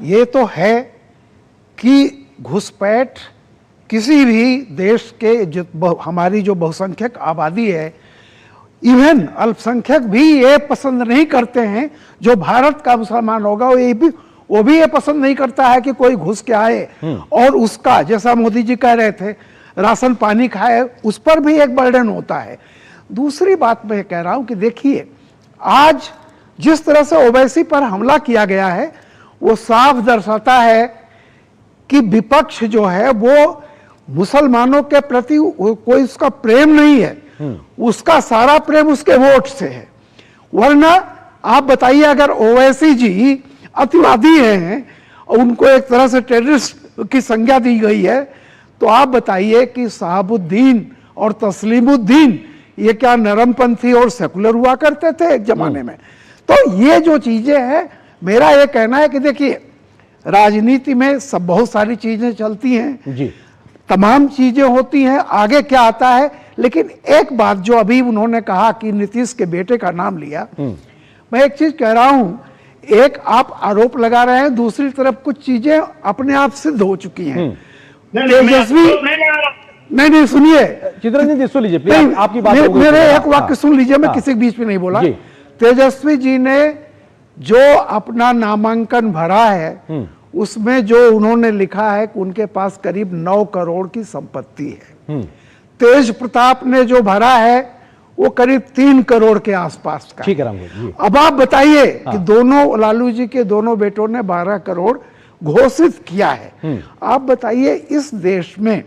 ये तो है कि घुसपैठ किसी भी देश के हमारी जो बहुसंख्यक आबादी है, इवन अल्पसंख्यक भी ये पसंद नहीं करते हैं। जो भारत का मुसलमान होगा वो भी ये पसंद नहीं करता है कि कोई घुस के आए और उसका, जैसा मोदी जी कह रहे थे, राशन पानी खाए, उस पर भी एक बर्डन होता है। दूसरी बात मैं कह रहा हूं कि देखिए, आज जिस तरह से ओवैसी पर हमला किया गया है वो साफ दर्शाता है कि विपक्ष जो है वो मुसलमानों के प्रति कोई उसका प्रेम नहीं है, उसका सारा प्रेम उसके वोट से है। वरना आप बताइए, अगर ओवैसी जी अतिवादी हैं और उनको एक तरह से टेररिस्ट की संज्ञा दी गई है, तो आप बताइए कि शहाबुद्दीन और तस्लीमुद्दीन ये क्या नरमपंथी और सेकुलर हुआ करते थे एक जमाने में। तो ये जो चीजें हैं, मेरा ये कहना है कि देखिए, राजनीति में सब बहुत सारी चीजें चलती हैं जी, तमाम चीजें होती हैं, आगे क्या आता है। लेकिन एक बात जो अभी उन्होंने कहा कि नीतीश के बेटे का नाम लिया, मैं एक चीज कह रहा हूं, एक आप आरोप लगा रहे हैं, दूसरी तरफ कुछ चीजें अपने आप सिद्ध हो चुकी हैं। तेजस्वी नहीं सुनिए चित्ररंजन जी, सुन लीजिए प्लीज, आपकी बात मेरे एक वाक्य सुन लीजिए, मैं किसी के बीच में नहीं बोला। तेजस्वी जी ने जो अपना नामांकन भरा है उसमें जो उन्होंने लिखा है कि उनके पास करीब 9 करोड़ की संपत्ति है। तेज प्रताप ने जो भरा है वो करीब 3 करोड़ के आसपास का। ठीक है। अब आप बताइए कि दोनों लालू जी के दोनों बेटों ने 12 करोड़ घोषित किया है। आप बताइए इस देश में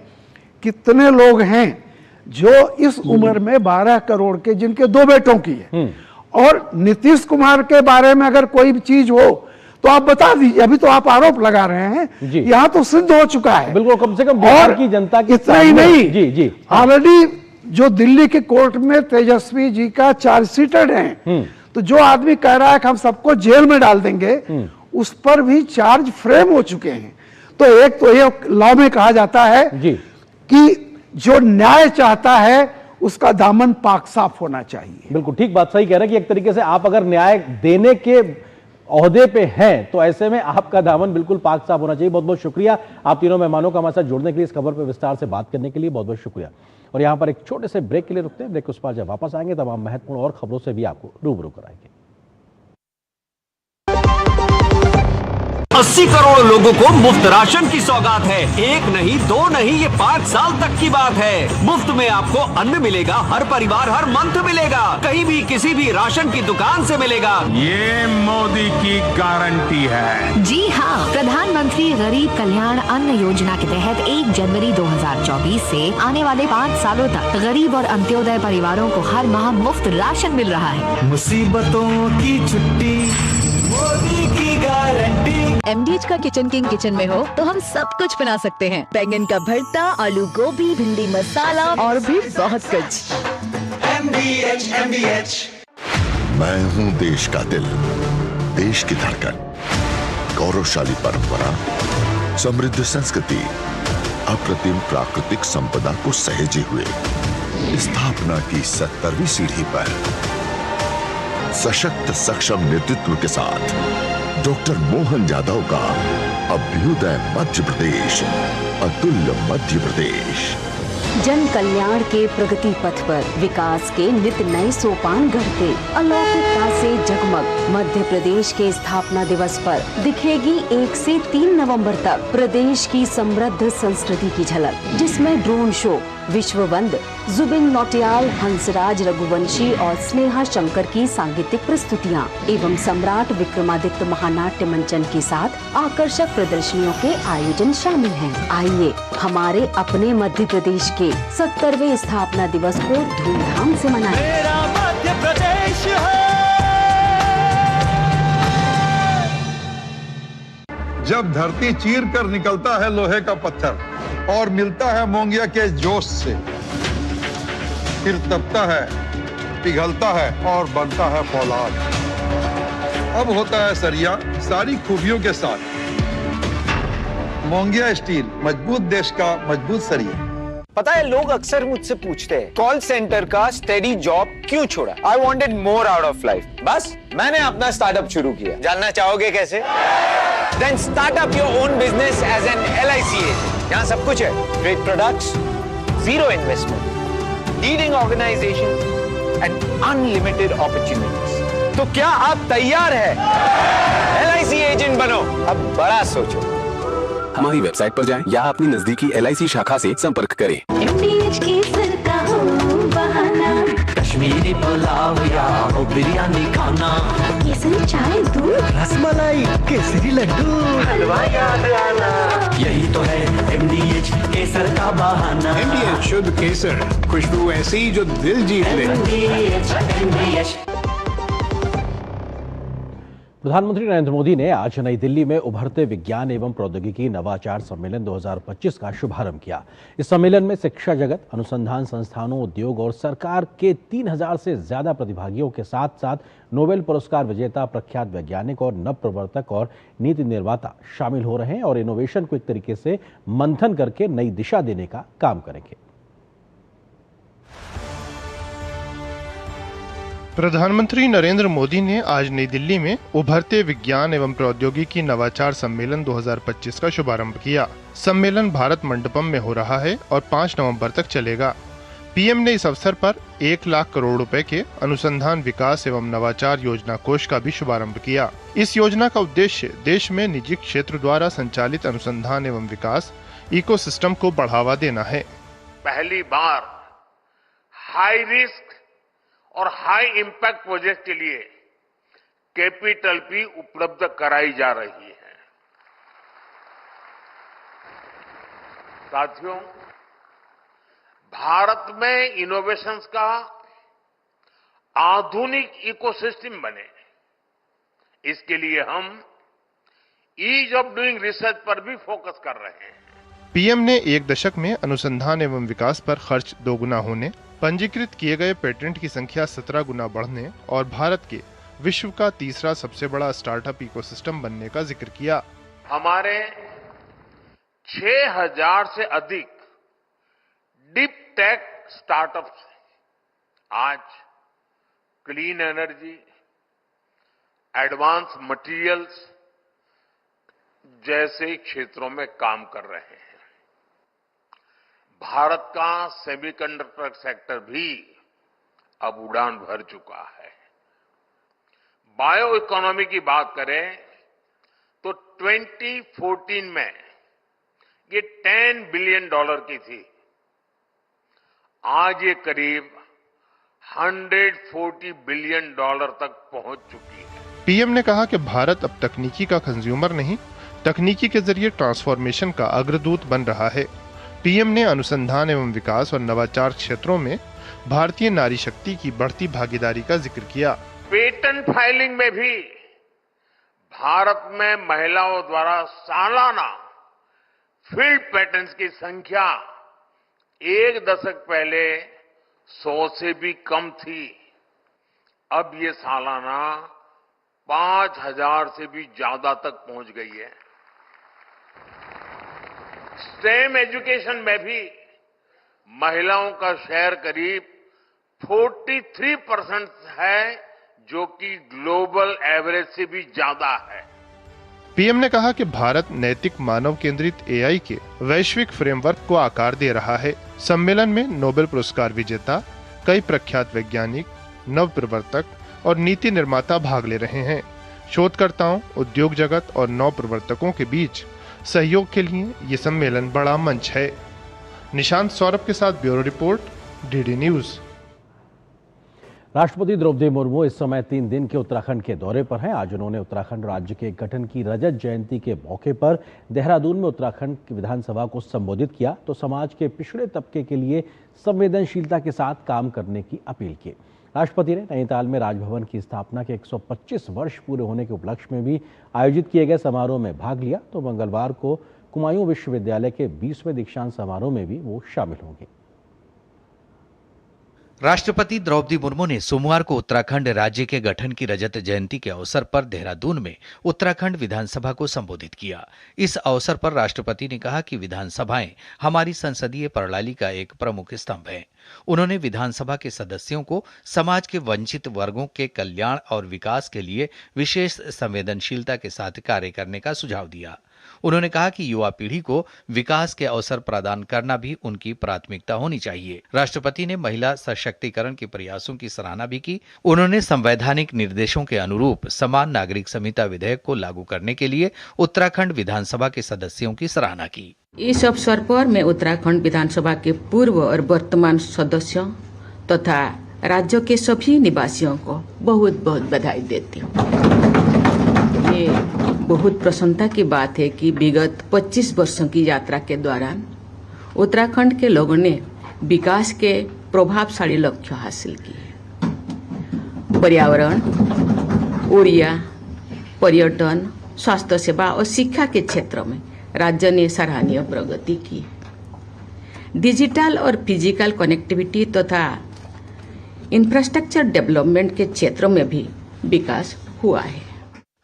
कितने लोग हैं जो इस उम्र में 12 करोड़ के, जिनके 2 बेटों की है। और नीतीश कुमार के बारे में अगर कोई चीज हो तो आप बता दीजिए, अभी तो आप आरोप लगा रहे हैं, यहाँ तो सिद्ध हो चुका है। बिल्कुल, कम से कम बिहार की जनता की इतना ही नहीं, ऑलरेडी जो दिल्ली के कोर्ट में तेजस्वी जी का चार्जशीटेड है, तो जो आदमी कह रहा है कि हम सबको जेल में डाल देंगे, उस पर भी चार्ज फ्रेम हो चुके हैं। तो एक तो ये लॉ में कहा जाता है कि जो न्याय चाहता है उसका दामन पाक साफ होना चाहिए। बिल्कुल ठीक बात, सही कह रहे हैं कि एक तरीके से आप अगर न्याय देने के ओहदे पे हैं तो ऐसे में आपका दामन बिल्कुल पाक साफ होना चाहिए। बहुत बहुत शुक्रिया आप तीनों मेहमानों का हमारे साथ जुड़ने के लिए, इस खबर पर विस्तार से बात करने के लिए बहुत बहुत शुक्रिया। और यहाँ पर एक छोटे से ब्रेक के लिए रुकते हैं, ब्रेक उस पर जब वापस आएंगे तमाम महत्वपूर्ण और खबरों से भी आपको रूबरू कराएंगे। 80 करोड़ लोगों को मुफ्त राशन की सौगात है। एक नहीं, दो नहीं, ये 5 साल तक की बात है। मुफ्त में आपको अन्न मिलेगा, हर परिवार हर मंथ मिलेगा, कहीं भी किसी भी राशन की दुकान से मिलेगा। ये मोदी की गारंटी है। जी हाँ, प्रधानमंत्री गरीब कल्याण अन्न योजना के तहत 1 जनवरी 2024 से आने वाले 5 सालों तक गरीब और अंत्योदय परिवारों को हर माह मुफ्त राशन मिल रहा है। मुसीबतों की छुट्टी, मोदी की गारंटी। MDH का किचन किंग किचन में हो तो हम सब कुछ बना सकते हैं। बैंगन का भरता, आलू गोभी, भिंडी मसाला और भी बहुत कुछ। MDH। मैं हूँ देश का दिल, देश की धड़कन, गौरवशाली परंपरा, समृद्ध संस्कृति, अप्रतिम प्राकृतिक संपदा को सहेजे हुए स्थापना की 70वीं सीढ़ी पर सशक्त सक्षम नेतृत्व के साथ डॉक्टर मोहन यादव का अभ्युदय मध्य प्रदेश, अतुल्य मध्य प्रदेश। जन कल्याण के प्रगति पथ पर विकास के नित नए सोपान गढ़ते अलौकिकता से जगमग मध्य प्रदेश के स्थापना दिवस पर दिखेगी 1 से 3 नवंबर तक प्रदेश की समृद्ध संस्कृति की झलक, जिसमें ड्रोन शो, विश्ववंद, जुबिन नौटियाल, हंसराज रघुवंशी और स्नेहा शंकर की सांगीतिक प्रस्तुतियां एवं सम्राट विक्रमादित्य महानाट्य मंचन के साथ आकर्षक प्रदर्शनियों के आयोजन शामिल हैं। आइए हमारे अपने मध्य प्रदेश के 70वें स्थापना दिवस को धूमधाम से मनाएं। मेरा मध्य प्रदेश है। जब धरती चीर कर निकलता है लोहे का पत्थर और मिलता है मोंगिया के जोश से, फिर तपता है, पिघलता है और बनता है फौलाद। अब होता है सरिया सारी खूबियों के साथ। मोंगिया स्टील, मजबूत देश का मजबूत सरिया। पता है, लोग अक्सर मुझसे पूछते हैं कॉल सेंटर का स्टेडी जॉब क्यों छोड़ा। I wanted more out of life, बस मैंने अपना स्टार्टअप शुरू किया। जानना चाहोगे कैसे? Then start up your own business as an LIC agent. यहाँ सब कुछ है, great products, zero investment, leading organization and unlimited opportunities. तो क्या आप तैयार हैं? LIC एजेंट बनो, अब बड़ा सोचो। हमारी वेबसाइट पर जाएं या अपनी नजदीकी LIC शाखा से संपर्क करें। MDH केसर का हो बहाना, कश्मीरी पुलाव या हो बिरयानी खाना, केसरी चाय दूध, रसमलाई, केसरी लड्डू, हलवा याद आना, यही तो है MDH केसर का बहाना। MDH शुद्ध केसर, खुशबू ऐसी जो दिल जीत ले। MDH। प्रधानमंत्री नरेंद्र मोदी ने आज नई दिल्ली में उभरते विज्ञान एवं प्रौद्योगिकी नवाचार सम्मेलन 2025 का शुभारंभ किया। इस सम्मेलन में शिक्षा जगत, अनुसंधान संस्थानों, उद्योग और सरकार के 3000 से ज्यादा प्रतिभागियों के साथ साथ नोबेल पुरस्कार विजेता, प्रख्यात वैज्ञानिक और नव प्रवर्तक और नीति निर्माता शामिल हो रहे हैं और इनोवेशन को एक तरीके से मंथन करके नई दिशा देने का काम करेंगे। प्रधानमंत्री नरेंद्र मोदी ने आज नई दिल्ली में उभरते विज्ञान एवं प्रौद्योगिकी नवाचार सम्मेलन 2025 का शुभारंभ किया। सम्मेलन भारत मंडपम में हो रहा है और 5 नवंबर तक चलेगा। पीएम ने इस अवसर पर 1 लाख करोड़ रुपए के अनुसंधान विकास एवं नवाचार योजना कोष का भी शुभारंभ किया। इस योजना का उद्देश्य देश में निजी क्षेत्र द्वारा संचालित अनुसंधान एवं विकास इकोसिस्टम को बढ़ावा देना है। पहली बार हाई रिस्क और हाई इम्पैक्ट प्रोजेक्ट के लिए कैपिटल भी उपलब्ध कराई जा रही है। साथियों, भारत में इनोवेशंस का आधुनिक इकोसिस्टम बने, इसके लिए हम ईज ऑफ डूइंग रिसर्च पर भी फोकस कर रहे हैं। पीएम ने 1 दशक में अनुसंधान एवं विकास पर खर्च 2 गुना होने, पंजीकृत किए गए पेटेंट की संख्या 17 गुना बढ़ने और भारत के विश्व का तीसरा सबसे बड़ा स्टार्टअप इकोसिस्टम बनने का जिक्र किया। हमारे 6000 से अधिक डीप टेक स्टार्टअप्स आज क्लीन एनर्जी, एडवांस मटेरियल्स जैसे क्षेत्रों में काम कर रहे हैं। भारत का सेमीकंडक्टर सेक्टर भी अब उड़ान भर चुका है। बायो इकोनॉमी की बात करें तो 2014 में ये $10 बिलियन की थी। आज ये करीब $140 बिलियन तक पहुंच चुकी है। पीएम ने कहा कि भारत अब तकनीकी का कंज्यूमर नहीं, तकनीकी के जरिए ट्रांसफॉर्मेशन का अग्रदूत बन रहा है। पीएम ने अनुसंधान एवं विकास और नवाचार क्षेत्रों में भारतीय नारी शक्ति की बढ़ती भागीदारी का जिक्र किया। पेटेंट फाइलिंग में भी भारत में महिलाओं द्वारा सालाना फील्ड पेटेंट्स की संख्या एक दशक पहले 100 से भी कम थी। अब ये सालाना 5000 से भी ज्यादा तक पहुंच गई है। स्टेम एजुकेशन में भी महिलाओं का शेयर करीब 43% है, जो कि ग्लोबल एवरेज से भी ज्यादा है। पीएम ने कहा कि भारत नैतिक मानव केंद्रित एआई के वैश्विक फ्रेमवर्क को आकार दे रहा है। सम्मेलन में नोबेल पुरस्कार विजेता, कई प्रख्यात वैज्ञानिक, नव प्रवर्तक और नीति निर्माता भाग ले रहे हैं। शोधकर्ताओं, उद्योग जगत और नव प्रवर्तकों के बीच सहयोग के लिए ये सम्मेलन बड़ा मंच है। निशांत सौरभ के साथ ब्यूरो रिपोर्ट, डीडी न्यूज। राष्ट्रपति द्रौपदी मुर्मू इस समय 3 दिन के उत्तराखंड के दौरे पर हैं। आज उन्होंने उत्तराखंड राज्य के गठन की रजत जयंती के मौके पर देहरादून में उत्तराखंड की विधानसभा को संबोधित किया तो समाज के पिछड़े तबके के लिए संवेदनशीलता के साथ काम करने की अपील की। राष्ट्रपति ने नैनीताल में राजभवन की स्थापना के 125 वर्ष पूरे होने के उपलक्ष्य में भी आयोजित किए गए समारोह में भाग लिया तो मंगलवार को कुमायूं विश्वविद्यालय के 20वें दीक्षांत समारोह में भी वो शामिल होंगे। राष्ट्रपति द्रौपदी मुर्मू ने सोमवार को उत्तराखंड राज्य के गठन की रजत जयंती के अवसर पर देहरादून में उत्तराखंड विधानसभा को संबोधित किया। इस अवसर पर राष्ट्रपति ने कहा कि विधानसभाएं हमारी संसदीय प्रणाली का एक प्रमुख स्तंभ है। उन्होंने विधानसभा के सदस्यों को समाज के वंचित वर्गों के कल्याण और विकास के लिए विशेष संवेदनशीलता के साथ कार्य करने का सुझाव दिया। उन्होंने कहा कि युवा पीढ़ी को विकास के अवसर प्रदान करना भी उनकी प्राथमिकता होनी चाहिए। राष्ट्रपति ने महिला सशक्तिकरण के प्रयासों की सराहना भी की। उन्होंने संवैधानिक निर्देशों के अनुरूप समान नागरिक संहिता विधेयक को लागू करने के लिए उत्तराखंड विधानसभा के सदस्यों की सराहना की। इस अवसर पर मैं उत्तराखंड विधानसभा के पूर्व और वर्तमान सदस्यों तथा राज्य के सभी निवासियों को बहुत बहुत बधाई देती हूँ। ये बहुत प्रसन्नता की बात है कि विगत 25 वर्षों की यात्रा के दौरान उत्तराखंड के लोगों ने विकास के प्रभावशाली लक्ष्य हासिल किए। पर्यावरण, ऊर्जा, पर्यटन, स्वास्थ्य सेवा और शिक्षा के क्षेत्र में राज्य ने सराहनीय प्रगति की। डिजिटल और फिजिकल कनेक्टिविटी तथा इंफ्रास्ट्रक्चर डेवलपमेंट के क्षेत्रों में भी विकास हुआ है।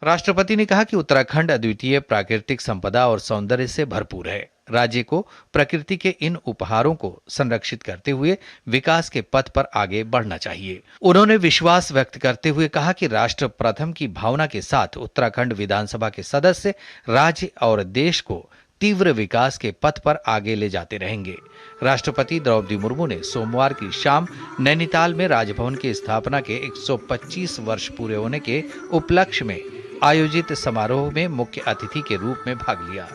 राष्ट्रपति ने कहा कि उत्तराखंड अद्वितीय प्राकृतिक संपदा और सौंदर्य से भरपूर है। राज्य को प्रकृति के इन उपहारों को संरक्षित करते हुए विकास के पथ पर आगे बढ़ना चाहिए। उन्होंने विश्वास व्यक्त करते हुए कहा कि राष्ट्र प्रथम की भावना के साथ उत्तराखंड विधानसभा के सदस्य राज्य और देश को तीव्र विकास के पथ पर आगे ले जाते रहेंगे। राष्ट्रपति द्रौपदी मुर्मू ने सोमवार की शाम नैनीताल में राजभवन की स्थापना के 125 वर्ष पूरे होने के उपलक्ष्य में आयोजित समारोह में मुख्य अतिथि के रूप में भाग लिया।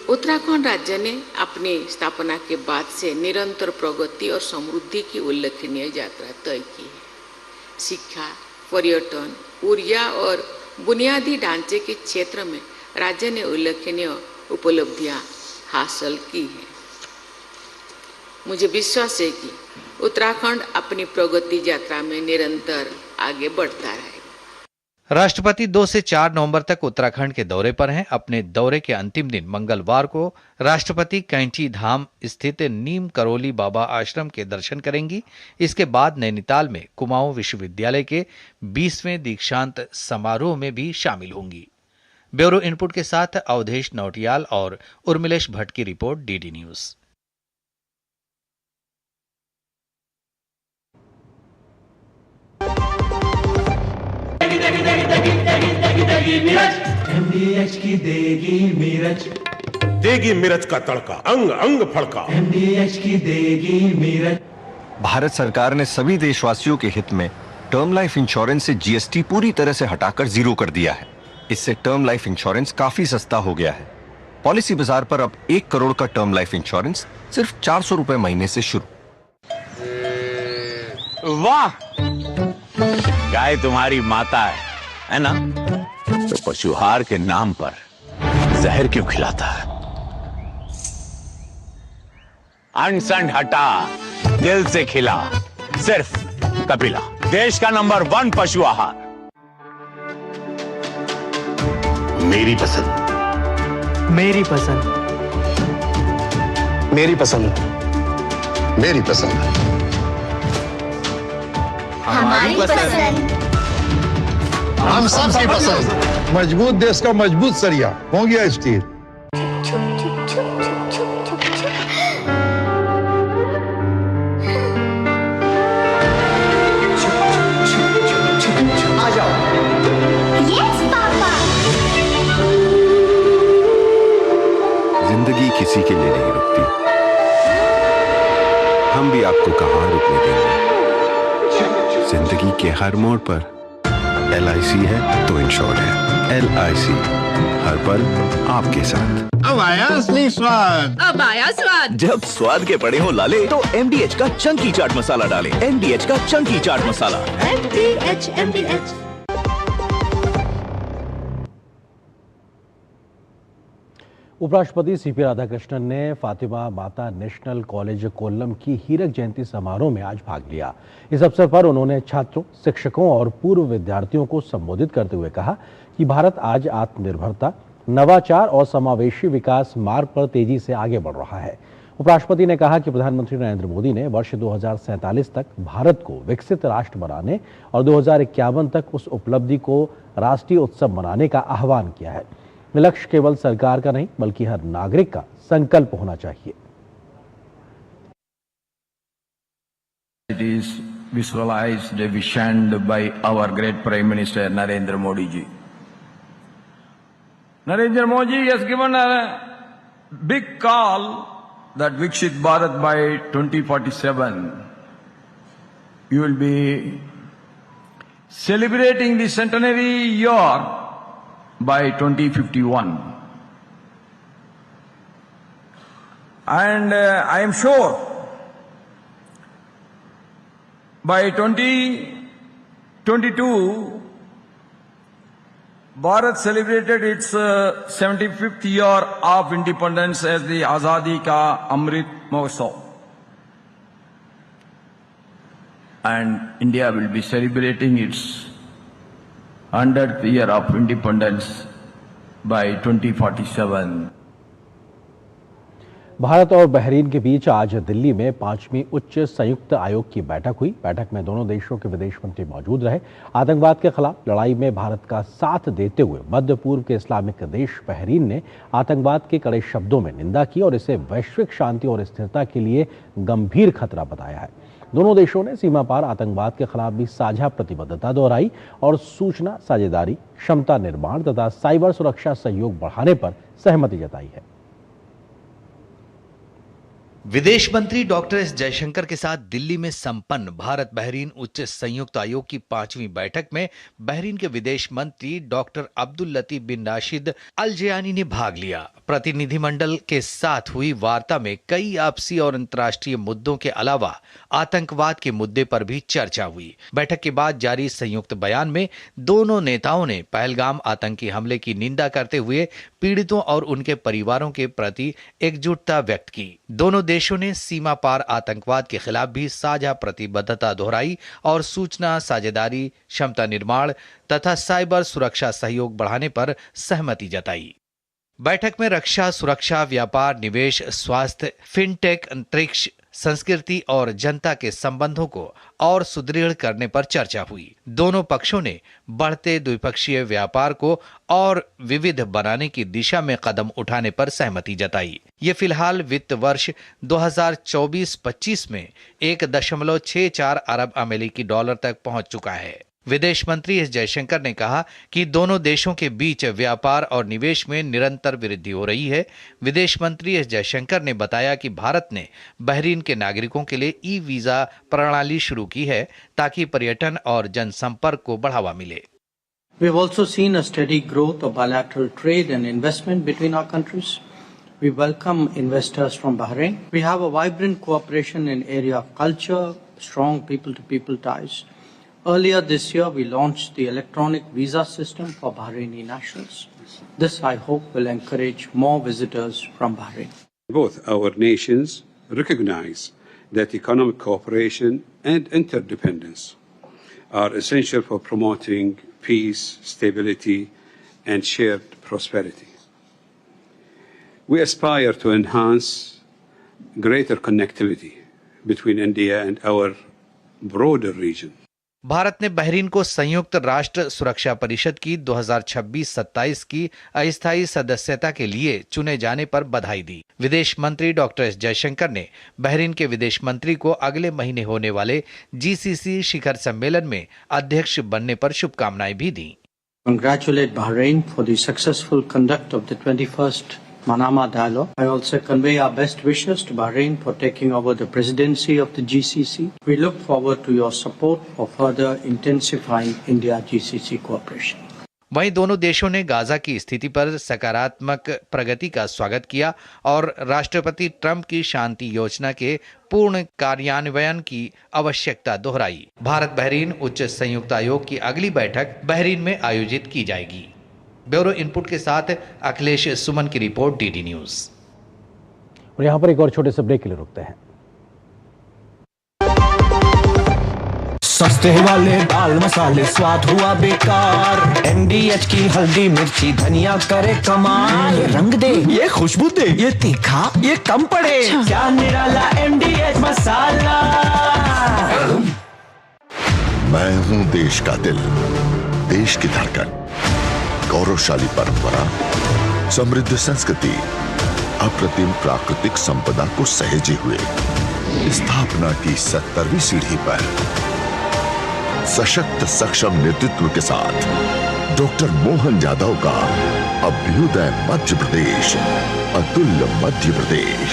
उत्तराखंड राज्य ने अपनी स्थापना के बाद से निरंतर प्रगति और समृद्धि की उल्लेखनीय यात्रा तय की है। शिक्षा, पर्यटन, ऊर्जा और बुनियादी ढांचे के क्षेत्र में राज्य ने उल्लेखनीय उपलब्धियां हासिल की हैं। मुझे विश्वास है कि उत्तराखंड अपनी प्रगति यात्रा में निरंतर आगे बढ़ता रहेगा। राष्ट्रपति 2 से 4 नवंबर तक उत्तराखंड के दौरे पर हैं। अपने दौरे के अंतिम दिन मंगलवार को राष्ट्रपति कैंची धाम स्थित नीम करोली बाबा आश्रम के दर्शन करेंगी। इसके बाद नैनीताल में कुमाऊं विश्वविद्यालय के 20वें दीक्षांत समारोह में भी शामिल होंगी। ब्यूरो इनपुट के साथ अवधेश नौटियाल और उर्मिलेश भट्ट की रिपोर्ट, डीडी न्यूज। MDH की देगी मिर्च, देगी मिर्च का तड़का, अंग अंग फड़का। MDH की देगी मिर्च। भारत सरकार ने सभी देशवासियों के हित में टर्म लाइफ इंश्योरेंस से जीएसटी पूरी तरह से हटाकर जीरो कर दिया है। इससे टर्म लाइफ इंश्योरेंस काफी सस्ता हो गया है। पॉलिसी बाजार पर अब 1 करोड़ का टर्म लाइफ इंश्योरेंस सिर्फ 400 रुपए महीने से शुरू। वाह, गाय तुम्हारी माता है ना? तो पशुहार के नाम पर जहर क्यों खिलाता है? अनसंड हटा, दिल से खिला, सिर्फ कपिला, देश का नंबर 1 पशु आहार। मेरी पसंद, मेरी पसंद, मेरी पसंद, मेरी पसंद, हमारी पसंद, हम सबकी पसंद। मजबूत देश का मजबूत सरिया हो गया स्टील। आ जाओ। Yes papa. जिंदगी किसी के लिए नहीं रुकती, हम भी आपको कहां रुकने देंगे। जिंदगी के हर मोड़ पर LIC है तो इंश्योर्ड है। LIC, हर पल आपके साथ। अब आया असली स्वाद। अब आया स्वाद। जब स्वाद के पड़े हो लाले तो MDH का चंकी चाट मसाला डालें। MDH का चंकी चाट मसाला। MDH। उपराष्ट्रपति सीपी राधाकृष्णन ने फातिमा माता नेशनल कॉलेज कोल्लम की हीरक जयंती समारोह में आज भाग लिया। इस अवसर पर उन्होंने छात्रों, शिक्षकों और पूर्व विद्यार्थियों को संबोधित करते हुए कहा कि भारत आज आत्मनिर्भरता, नवाचार और समावेशी विकास मार्ग पर तेजी से आगे बढ़ रहा है। उपराष्ट्रपति ने कहा कि प्रधानमंत्री नरेंद्र मोदी ने वर्ष 2047 तक भारत को विकसित राष्ट्र बनाने और 2051 तक उस उपलब्धि को राष्ट्रीय उत्सव मनाने का आह्वान किया है। लक्ष्य केवल सरकार का नहीं बल्कि हर नागरिक का संकल्प होना चाहिए। It is visualized, visioned by our great Prime Minister Narendra Modi ji. Narendra Modi has given a big call that Viksit Bharat by 2047 you will be celebrating the centenary year by 2051, and I am sure by 2022 Bharat celebrated its 75th year of independence as the Azadi Ka Amrit Mahotsav, and India will be celebrating its 100th year of independence by 2047. Bharat और Bahrain के बीच आज दिल्ली में 5वीं उच्च संयुक्त आयोग की बैठक हुई। बैठक में दोनों देशों के विदेश मंत्री मौजूद रहे। आतंकवाद के खिलाफ लड़ाई में भारत का साथ देते हुए मध्य पूर्व के इस्लामिक देश बहरीन ने आतंकवाद के कड़े शब्दों में निंदा की और इसे वैश्विक शांति और स्थिरता के लिए गंभीर खतरा बताया है। दोनों देशों ने सीमा पार आतंकवाद के खिलाफ भी साझा प्रतिबद्धता दोहराई और सूचना साझेदारी, क्षमता निर्माण तथा साइबर सुरक्षा सहयोग बढ़ाने पर सहमति जताई है। विदेश मंत्री डॉक्टर एस जयशंकर के साथ दिल्ली में संपन्न भारत बहरीन उच्च संयुक्त आयोग की 5वीं बैठक में बहरीन के विदेश मंत्री डॉक्टर अब्दुल लतीफ बिन राशिद अल जयानी ने भाग लिया। प्रतिनिधिमंडल के साथ हुई वार्ता में कई आपसी और अंतर्राष्ट्रीय मुद्दों के अलावा आतंकवाद के मुद्दे पर भी चर्चा हुई। बैठक के बाद जारी संयुक्त बयान में दोनों नेताओं ने पहलगाम आतंकी हमले की निंदा करते हुए पीड़ितों और उनके परिवारों के प्रति एकजुटता व्यक्त की। दोनों देशों ने सीमा पार आतंकवाद के खिलाफ भी साझा प्रतिबद्धता दोहराई और सूचना साझेदारी, क्षमता निर्माण तथा साइबर सुरक्षा सहयोग बढ़ाने पर सहमति जताई। बैठक में रक्षा, सुरक्षा, व्यापार, निवेश, स्वास्थ्य, फिनटेक, अंतरिक्ष, संस्कृति और जनता के संबंधों को और सुदृढ़ करने पर चर्चा हुई। दोनों पक्षों ने बढ़ते द्विपक्षीय व्यापार को और विविध बनाने की दिशा में कदम उठाने पर सहमति जताई। ये फिलहाल वित्त वर्ष 2024-25 में 1.64 अरब अमेरिकी डॉलर तक पहुंच चुका है। विदेश मंत्री एस जयशंकर ने कहा कि दोनों देशों के बीच व्यापार और निवेश में निरंतर वृद्धि हो रही है। विदेश मंत्री एस जयशंकर ने बताया कि भारत ने बहरीन के नागरिकों के लिए ई वीजा प्रणाली शुरू की है ताकि पर्यटन और जनसंपर्क को बढ़ावा मिले। We've also seen a steady growth of bilateral trade and investment between our countries. We welcome investors from Bahrain. We have a vibrant cooperation in area of culture, strong people-to-people ties. Earlier this year, we launched the electronic visa system for Bahraini nationals. This, I hope, will encourage more visitors from Bahrain. Both our nations recognize that economic cooperation and interdependence are essential for promoting peace, stability, and shared prosperity. We aspire to enhance greater connectivity between India and our broader region. Bharat ने Bahrain को संयुक्त राष्ट्र सुरक्षा परिषद की 2026-27 की अस्थायी सदस्यता के लिए चुने जाने पर बधाई दी। विदेश मंत्री डॉक्टर एस जयशंकर ने बहरीन के विदेश मंत्री को अगले महीने होने वाले GCC शिखर सम्मेलन में अध्यक्ष बनने पर शुभकामनाएं भी दी। Congratulate Bahrain for the successful conduct of the 21st Manama Dialogue. I also convey our best wishes to Bahrain for taking over the presidency of the GCC. We look forward to your support for further intensifying India-GCC cooperation. वहीं दोनों देशों ने Gaza की स्थिति पर सकारात्मक प्रगति का स्वागत किया और राष्ट्रपति ट्रंप की शांति योजना के पूर्ण कार्यान्वयन की आवश्यकता दोहराई। भारत बहरीन उच्च संयुक्त आयोग की अगली बैठक बहरीन में आयोजित की जाएगी। ब्यूरो इनपुट के साथ अखिलेश सुमन की रिपोर्ट, DD न्यूज। और यहाँ पर एक और छोटे से ब्रेक के लिए रुकते हैं। सस्ते वाले दाल मसाले स्वाद हुआ बेकार, MDH की हल्दी मिर्ची धनिया करे कमाल। ये रंग दे, ये खुशबू दे, ये तीखा, ये कम पड़े। क्या निराला MDH मसाला। मैं हूं देश का दिल, देश की धड़कन, गौरवशाली परंपरा, समृद्ध संस्कृति, अप्रतिम प्राकृतिक संपदा को सहेजे हुए स्थापना की 70वीं सीढ़ी पर सशक्त सक्षम नेतृत्व के साथ डॉक्टर मोहन यादव का अभ्युदय मध्य प्रदेश, अतुल्य मध्य प्रदेश।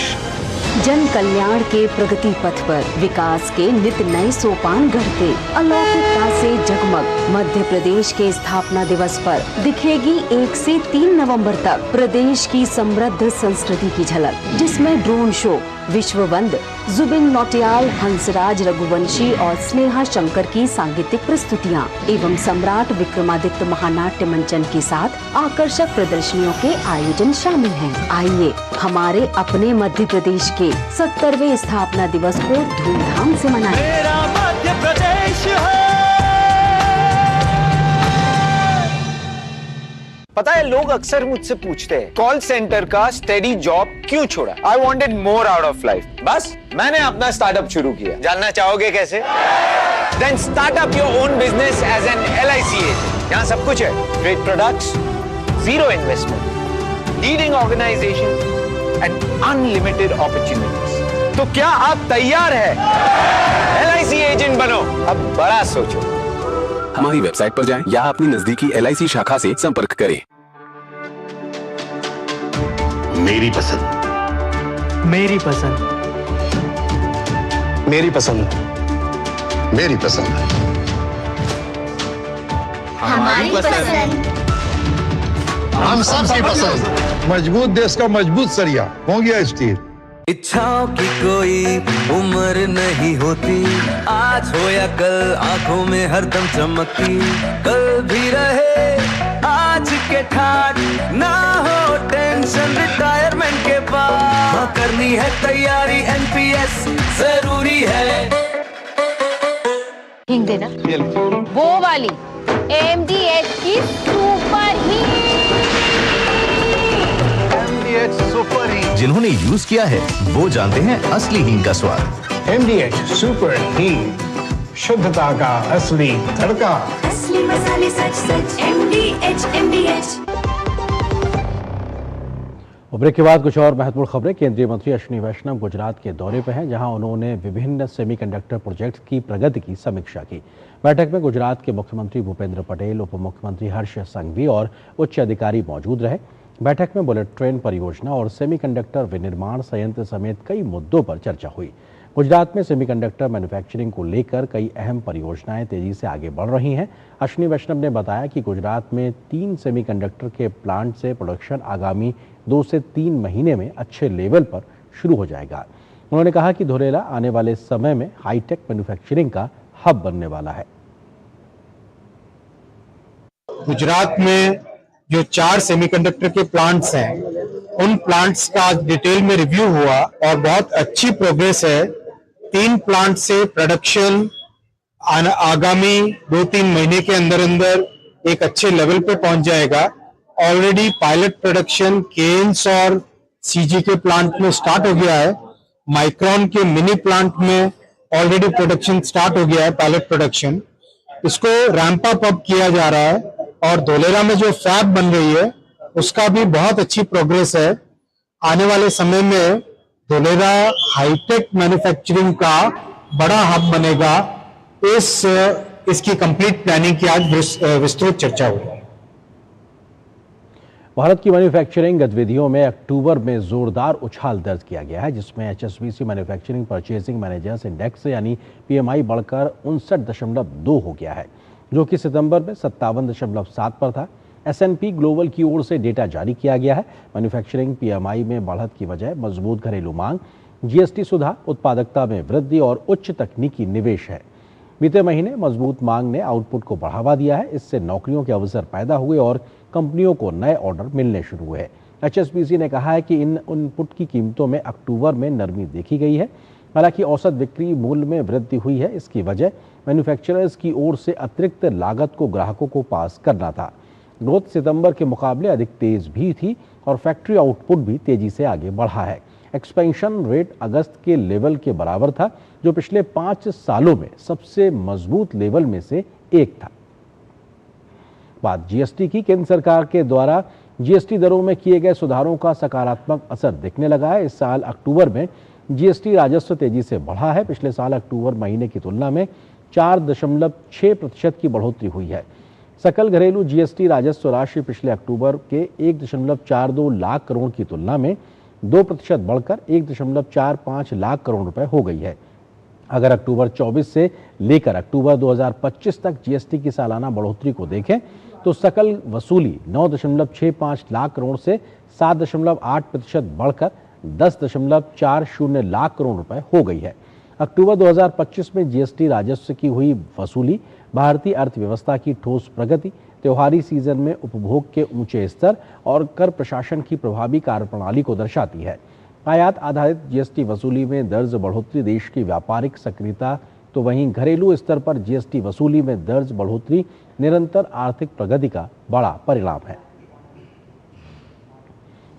जन कल्याण के प्रगति पथ पर विकास के नित नए सोपान गढ़ते अलौकिकता से जगमग मध्य प्रदेश के स्थापना दिवस पर दिखेगी 1 से 3 नवंबर तक प्रदेश की समृद्ध संस्कृति की झलक, जिसमें ड्रोन शो, विश्ववंद, जुबिन नौटियाल, हंसराज रघुवंशी और स्नेहा शंकर की सांगीतिक प्रस्तुतियां एवं सम्राट विक्रमादित्य महानाट्य मंचन के साथ आकर्षक प्रदर्शनियों के आयोजन शामिल हैं। आइए हमारे अपने मध्य प्रदेश के 70वें स्थापना दिवस को धूमधाम से मनाएं। मेरा मध्य प्रदेश है। पता है, लोग अक्सर मुझसे पूछते हैं कॉल सेंटर का स्टेडी जॉब क्यों छोड़ा। I wanted more out of life. बस मैंने अपना स्टार्टअप शुरू किया। जानना चाहोगे कैसे? Then start up your own business as an LIC agent. यहाँ सब कुछ है, great products, zero investment, leading organisation and unlimited opportunities. तो क्या आप तैयार है? LIC एजेंट बनो, अब बड़ा सोचो। हमारी वेबसाइट पर जाएं या अपनी नजदीकी LIC शाखा से संपर्क करें। मेरी पसंद, मेरी पसंद, मेरी पसंद, मेरी पसंद, हमारी पसंद, हम सबकी पसंद। मजबूत देश का मजबूत सरिया हो गया स्टील। इच्छाओं की कोई उम्र नहीं होती, आज हो या कल आंखों में हरदम चमकती, कल भी रहे आज के ठाट, ना हो टेंशन रिटायरमेंट के बाद, हाँ करनी है तैयारी NPS जरूरी है। हिंग देना, वो वाली MDH की सुपर हीट। जिन्होंने यूज किया है वो जानते हैं असली हींग का स्वाद। MDH सुपर हींग, शुद्धता का असली तड़का। असली मसाले सच सच MDH। ब्रेक के बाद कुछ और महत्वपूर्ण खबरें। केंद्रीय मंत्री अश्विनी वैष्णव गुजरात के दौरे पर हैं, जहां उन्होंने विभिन्न सेमीकंडक्टर प्रोजेक्ट्स की प्रगति की समीक्षा की। बैठक में गुजरात के मुख्यमंत्री भूपेंद्र पटेल, उप मुख्यमंत्री हर्ष संघवी और उच्च अधिकारी मौजूद रहे। बैठक में बुलेट ट्रेन परियोजना और सेमीकंडक्टर विनिर्माण संयंत्र समेत कई मुद्दों पर चर्चा हुई। गुजरात में सेमीकंडक्टर मैन्युफैक्चरिंग को लेकर कई अहम परियोजनाएं तेजी से आगे बढ़ रही हैं। अश्विनी वैष्णव ने बताया कि गुजरात में 3 सेमीकंडक्टर के प्लांट से प्रोडक्शन आगामी 2 से 3 महीने में अच्छे लेवल पर शुरू हो जाएगा। उन्होंने कहा कि धोलेरा आने वाले समय में हाईटेक मैन्युफैक्चरिंग का हब बनने वाला है। गुजरात में जो 4 सेमीकंडक्टर के प्लांट्स हैं, उन प्लांट्स का आज डिटेल में रिव्यू हुआ और बहुत अच्छी प्रोग्रेस है। 3 प्लांट से प्रोडक्शन आगामी 2-3 महीने के अंदर अंदर एक अच्छे लेवल पे पहुंच जाएगा। ऑलरेडी पायलट प्रोडक्शन केन्स और सीजी के प्लांट में स्टार्ट हो गया है। माइक्रॉन के मिनी प्लांट में ऑलरेडी प्रोडक्शन स्टार्ट हो गया है, पायलट प्रोडक्शन। इसको रैंप अप किया जा रहा है और धोलेरा में जो फैब बन रही है उसका भी बहुत अच्छी प्रोग्रेस है। आने वाले समय में धोलेरा हाईटेक मैन्युफैक्चरिंग का बड़ा हब बनेगा। इसकी कंप्लीट प्लानिंग की आज विस्तृत चर्चा हुई। भारत की मैन्युफैक्चरिंग गतिविधियों में अक्टूबर में जोरदार उछाल दर्ज किया गया है, जिसमें HSBC manufacturing purchasing managers index यानी PMI बढ़कर 59.2 हो गया है, जो कि सितंबर में 57.7 पर था। S&P ग्लोबल की ओर से डेटा जारी किया गया है। मैन्युफैक्चरिंग PMI में बढ़त की वजह मजबूत घरेलू मांग, GST सुधार, उत्पादकता में वृद्धि और उच्च तकनीकी निवेश है। बीते महीने मजबूत मांग ने आउटपुट को बढ़ावा दिया है। इससे नौकरियों के अवसर पैदा हुए और कंपनियों को नए ऑर्डर मिलने शुरू हुए। HSBC ने कहा है कि इन इनपुट की कीमतों में अक्टूबर में नरमी देखी गई है। हालांकि औसत बिक्री मूल्य में वृद्धि हुई है। इसकी वजह मैन्युफैक्चरर्स की ओर से अतिरिक्त लागत को ग्राहकों को पास करना था। ग्रोथ सितंबर के मुकाबले अधिक तेज भी थी और फैक्ट्री आउटपुट भी तेजी से आगे बढ़ा है। एक्सपेंशन रेट अगस्त के लेवल के बराबर था, जो पिछले 5 सालों में सबसे मजबूत लेवल में से एक था। बात GST की। केंद्र सरकार के द्वारा GST दरों में किए गए सुधारों का सकारात्मक असर दिखने लगा है। इस साल अक्टूबर में GST राजस्व तेजी से बढ़ा है। पिछले साल अक्टूबर महीने की तुलना में 4.6% की बढ़ोतरी हुई है। सकल घरेलू GST राजस्व राशि पिछले अक्टूबर के 1.42 लाख करोड़ की तुलना में 2% बढ़कर 1.45 लाख करोड़ रुपए हो गई है। अगर अक्टूबर 24 से लेकर अक्टूबर 2025 तक GST की सालाना बढ़ोतरी को देखें तो सकल वसूली 9.65 लाख करोड़ से 7.8% बढ़कर 10.40 लाख करोड़ रुपए हो गई है। अक्टूबर 2025 में GST राजस्व की हुई वसूली भारतीय अर्थव्यवस्था की ठोस प्रगति, त्योहारी सीजन में उपभोग के ऊंचे स्तर और कर प्रशासन की प्रभावी कार्यप्रणाली को दर्शाती है। आयात आधारित GST वसूली में दर्ज बढ़ोतरी देश की व्यापारिक सक्रियता, तो वहीं घरेलू स्तर पर GST वसूली में दर्ज बढ़ोतरी निरंतर आर्थिक प्रगति का बड़ा परिणाम है।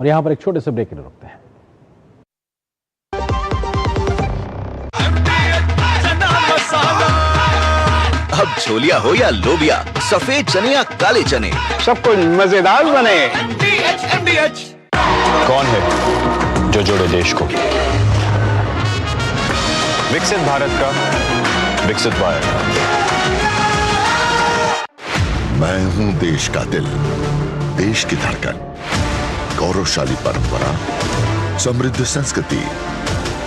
और यहां पर एक छोटे से ब्रेक के लिए रुकते हैं। अब छोलिया हो या लोबिया, सफेद चने या काले चने, सब कुछ मजेदार बने। कौन है जो जोड़े देश को? विकसित भारत का विकसित भारत। मैं हूं देश का दिल, देश की धड़कन, गौरवशाली परंपरा, समृद्ध संस्कृति,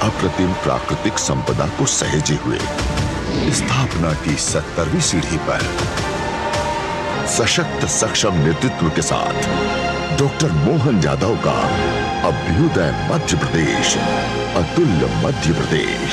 अप्रतिम प्राकृतिक संपदा को सहेजे हुए स्थापना की 70वीं सीढ़ी पर सशक्त सक्षम नेतृत्व के साथ डॉक्टर मोहन यादव का अभ्युदय मध्य प्रदेश, अतुल्य मध्य प्रदेश।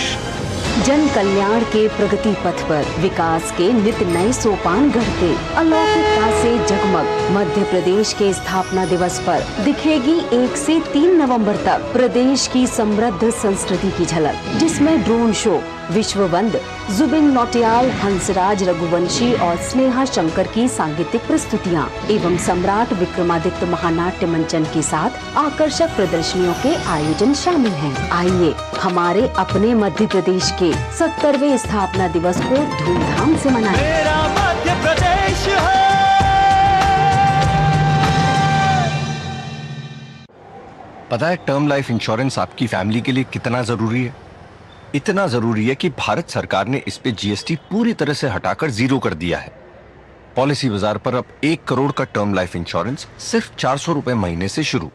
जन कल्याण के प्रगति पथ पर विकास के नित नए सोपान गढ़ते अलौकिकता से जगमग मध्य प्रदेश के स्थापना दिवस पर दिखेगी 1 से 3 नवंबर तक प्रदेश की समृद्ध संस्कृति की झलक, जिसमें ड्रोन शो, विश्ववंद, जुबिन नौटियाल, हंसराज रघुवंशी और स्नेहा शंकर की सांगीतिक प्रस्तुतियां एवं सम्राट विक्रमादित्य महानाट्य मंचन के साथ आकर्षक प्रदर्शनियों के आयोजन शामिल हैं। आइए हमारे अपने मध्य प्रदेश के 70वें स्थापना दिवस को धूमधाम से मनाएं। मेरा मध्य प्रदेश है। पता है टर्म लाइफ इंश्योरेंस आपकी फैमिली के लिए कितना जरूरी है? इतना जरूरी है कि भारत सरकार ने इस पे GST पूरी तरह से हटाकर 0 कर दिया है। पॉलिसी बाजार पर अब 1 करोड़ का टर्म लाइफ इंश्योरेंस सिर्फ 400 रुपए महीने से शुरू।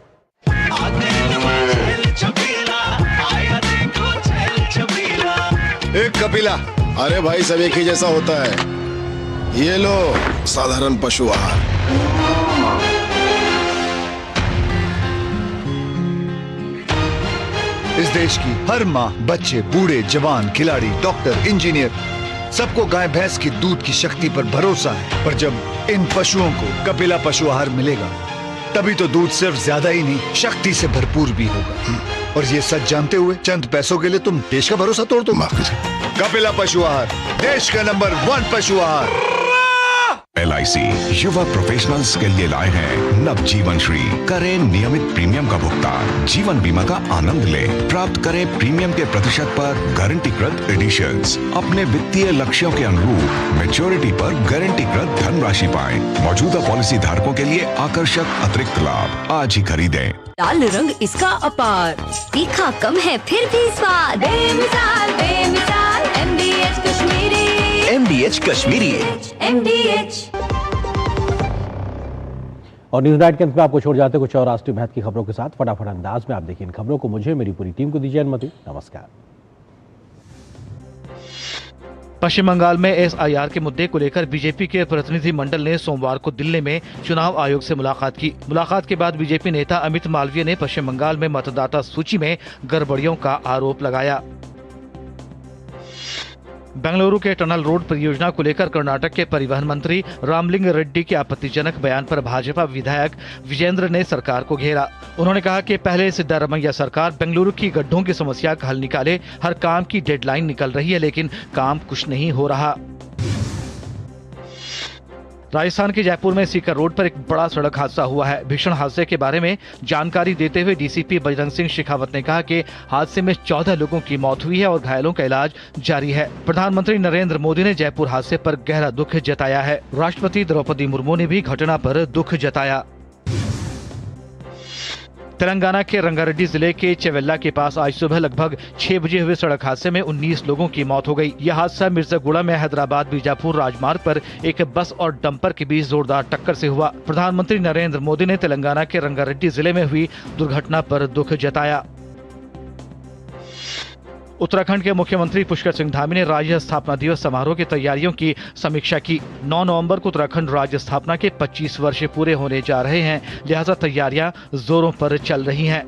एक कपिला। अरे भाई सब एक ही जैसा होता है। ये लो साधारण पशु आहार। इस देश की हर माँ, बच्चे, बूढ़े, जवान, खिलाड़ी, डॉक्टर, इंजीनियर, सबको गाय भैंस की दूध की शक्ति पर भरोसा है। पर जब इन पशुओं को कपिला पशु आहार मिलेगा, तभी तो दूध सिर्फ ज्यादा ही नहीं, शक्ति से भरपूर भी होगा। और ये सच जानते हुए चंद पैसों के लिए तुम देश का भरोसा तोड़ दो। कपिला पशु आहार, देश का नंबर 1 पशु आहार। LIC युवा प्रोफेशनल्स के लिए लाए हैं नव जीवन श्री। करें नियमित प्रीमियम का भुगतान, जीवन बीमा का आनंद लें, प्राप्त करें प्रीमियम के प्रतिशत पर गारंटीकृत एडिशंस। अपने वित्तीय लक्ष्यों के अनुरूप मैच्योरिटी पर गारंटीकृत धनराशि पाएं। मौजूदा पॉलिसी धारकों के लिए आकर्षक अतिरिक्त लाभ। आज ही खरीदें। लाल रंग इसका अपार, तीखा कम है फिर भी स्वाद। बेमिसाल बेमिसाल MDH Kashmiri. MDH Kashmiri. MDH। और न्यूज नाइट के अंत में आपको छोड़ जाते कुछ और राष्ट्रीय महत्व की खबरों के साथ फटाफट अंदाज में आप देखिए इन खबरों को। मुझे मेरी पूरी टीम को दीजिए अनुमति। नमस्कार। पश्चिम बंगाल में SIR के मुद्दे को लेकर बीजेपी के प्रतिनिधि मंडल ने सोमवार को दिल्ली में चुनाव आयोग से मुलाकात की। मुलाकात के बाद बीजेपी नेता अमित मालवीय ने पश्चिम बंगाल में मतदाता सूची में गड़बड़ियों का आरोप लगाया। बेंगलुरु के टनल रोड परियोजना को लेकर कर्नाटक के परिवहन मंत्री रामलिंग रेड्डी के आपत्तिजनक बयान पर भाजपा विधायक विजेंद्र ने सरकार को घेरा। उन्होंने कहा कि पहले सिद्धारमैया सरकार बेंगलुरु की गड्ढों की समस्या का हल निकाले। हर काम की डेडलाइन निकल रही है, लेकिन काम कुछ नहीं हो रहा। राजस्थान के जयपुर में सीकर रोड पर एक बड़ा सड़क हादसा हुआ है। भीषण हादसे के बारे में जानकारी देते हुए DCP बजरंग सिंह शेखावत ने कहा कि हादसे में 14 लोगों की मौत हुई है और घायलों का इलाज जारी है। प्रधानमंत्री नरेंद्र मोदी ने जयपुर हादसे पर गहरा दुख जताया है। राष्ट्रपति द्रौपदी मुर्मू ने भी घटना पर दुख जताया। तेलंगाना के रंगारेड्डी जिले के चेवेल्ला के पास आज सुबह लगभग 6 बजे हुए सड़क हादसे में 19 लोगों की मौत हो गई। यह हादसा मिर्जागुड़ा में हैदराबाद बीजापुर राजमार्ग पर एक बस और डंपर के बीच जोरदार टक्कर से हुआ। प्रधानमंत्री नरेंद्र मोदी ने तेलंगाना के रंगारेड्डी जिले में हुई दुर्घटना पर दुख जताया। उत्तराखंड के मुख्यमंत्री पुष्कर सिंह धामी ने राज्य स्थापना दिवस समारोह की तैयारियों की समीक्षा की। 9 नवंबर को उत्तराखंड राज्य स्थापना के 25 वर्ष पूरे होने जा रहे हैं, लिहाजा तैयारियां जोरों पर चल रही हैं।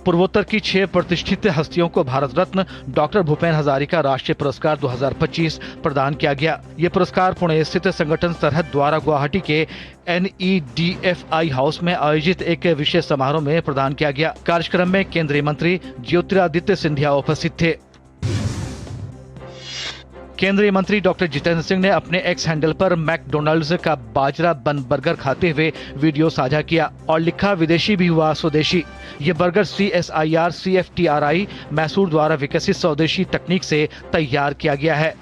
पूर्वोत्तर की 6 प्रतिष्ठित हस्तियों को भारत रत्न डॉक्टर भूपेन हजारिका राष्ट्रीय पुरस्कार 2025 प्रदान किया गया। ये पुरस्कार पुणे स्थित संगठन सरहद द्वारा गुवाहाटी के NEDFI हाउस में आयोजित एक विशेष समारोह में प्रदान किया गया। कार्यक्रम में केंद्रीय मंत्री ज्योतिरादित्य सिंधिया उपस्थित थे। केंद्रीय मंत्री डॉक्टर जितेंद्र सिंह ने अपने एक्स हैंडल पर मैकडोनाल्ड्स का बाजरा बन बर्गर खाते हुए वीडियो साझा किया और लिखा, विदेशी भी हुआ स्वदेशी। ये बर्गर CSIR CFTRI मैसूर द्वारा विकसित स्वदेशी तकनीक से तैयार किया गया है।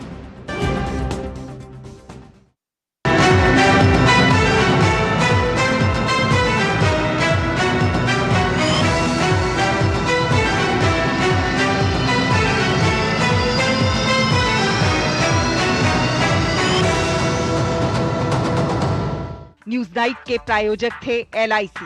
न्यूज नाइट के प्रायोजक थे LIC।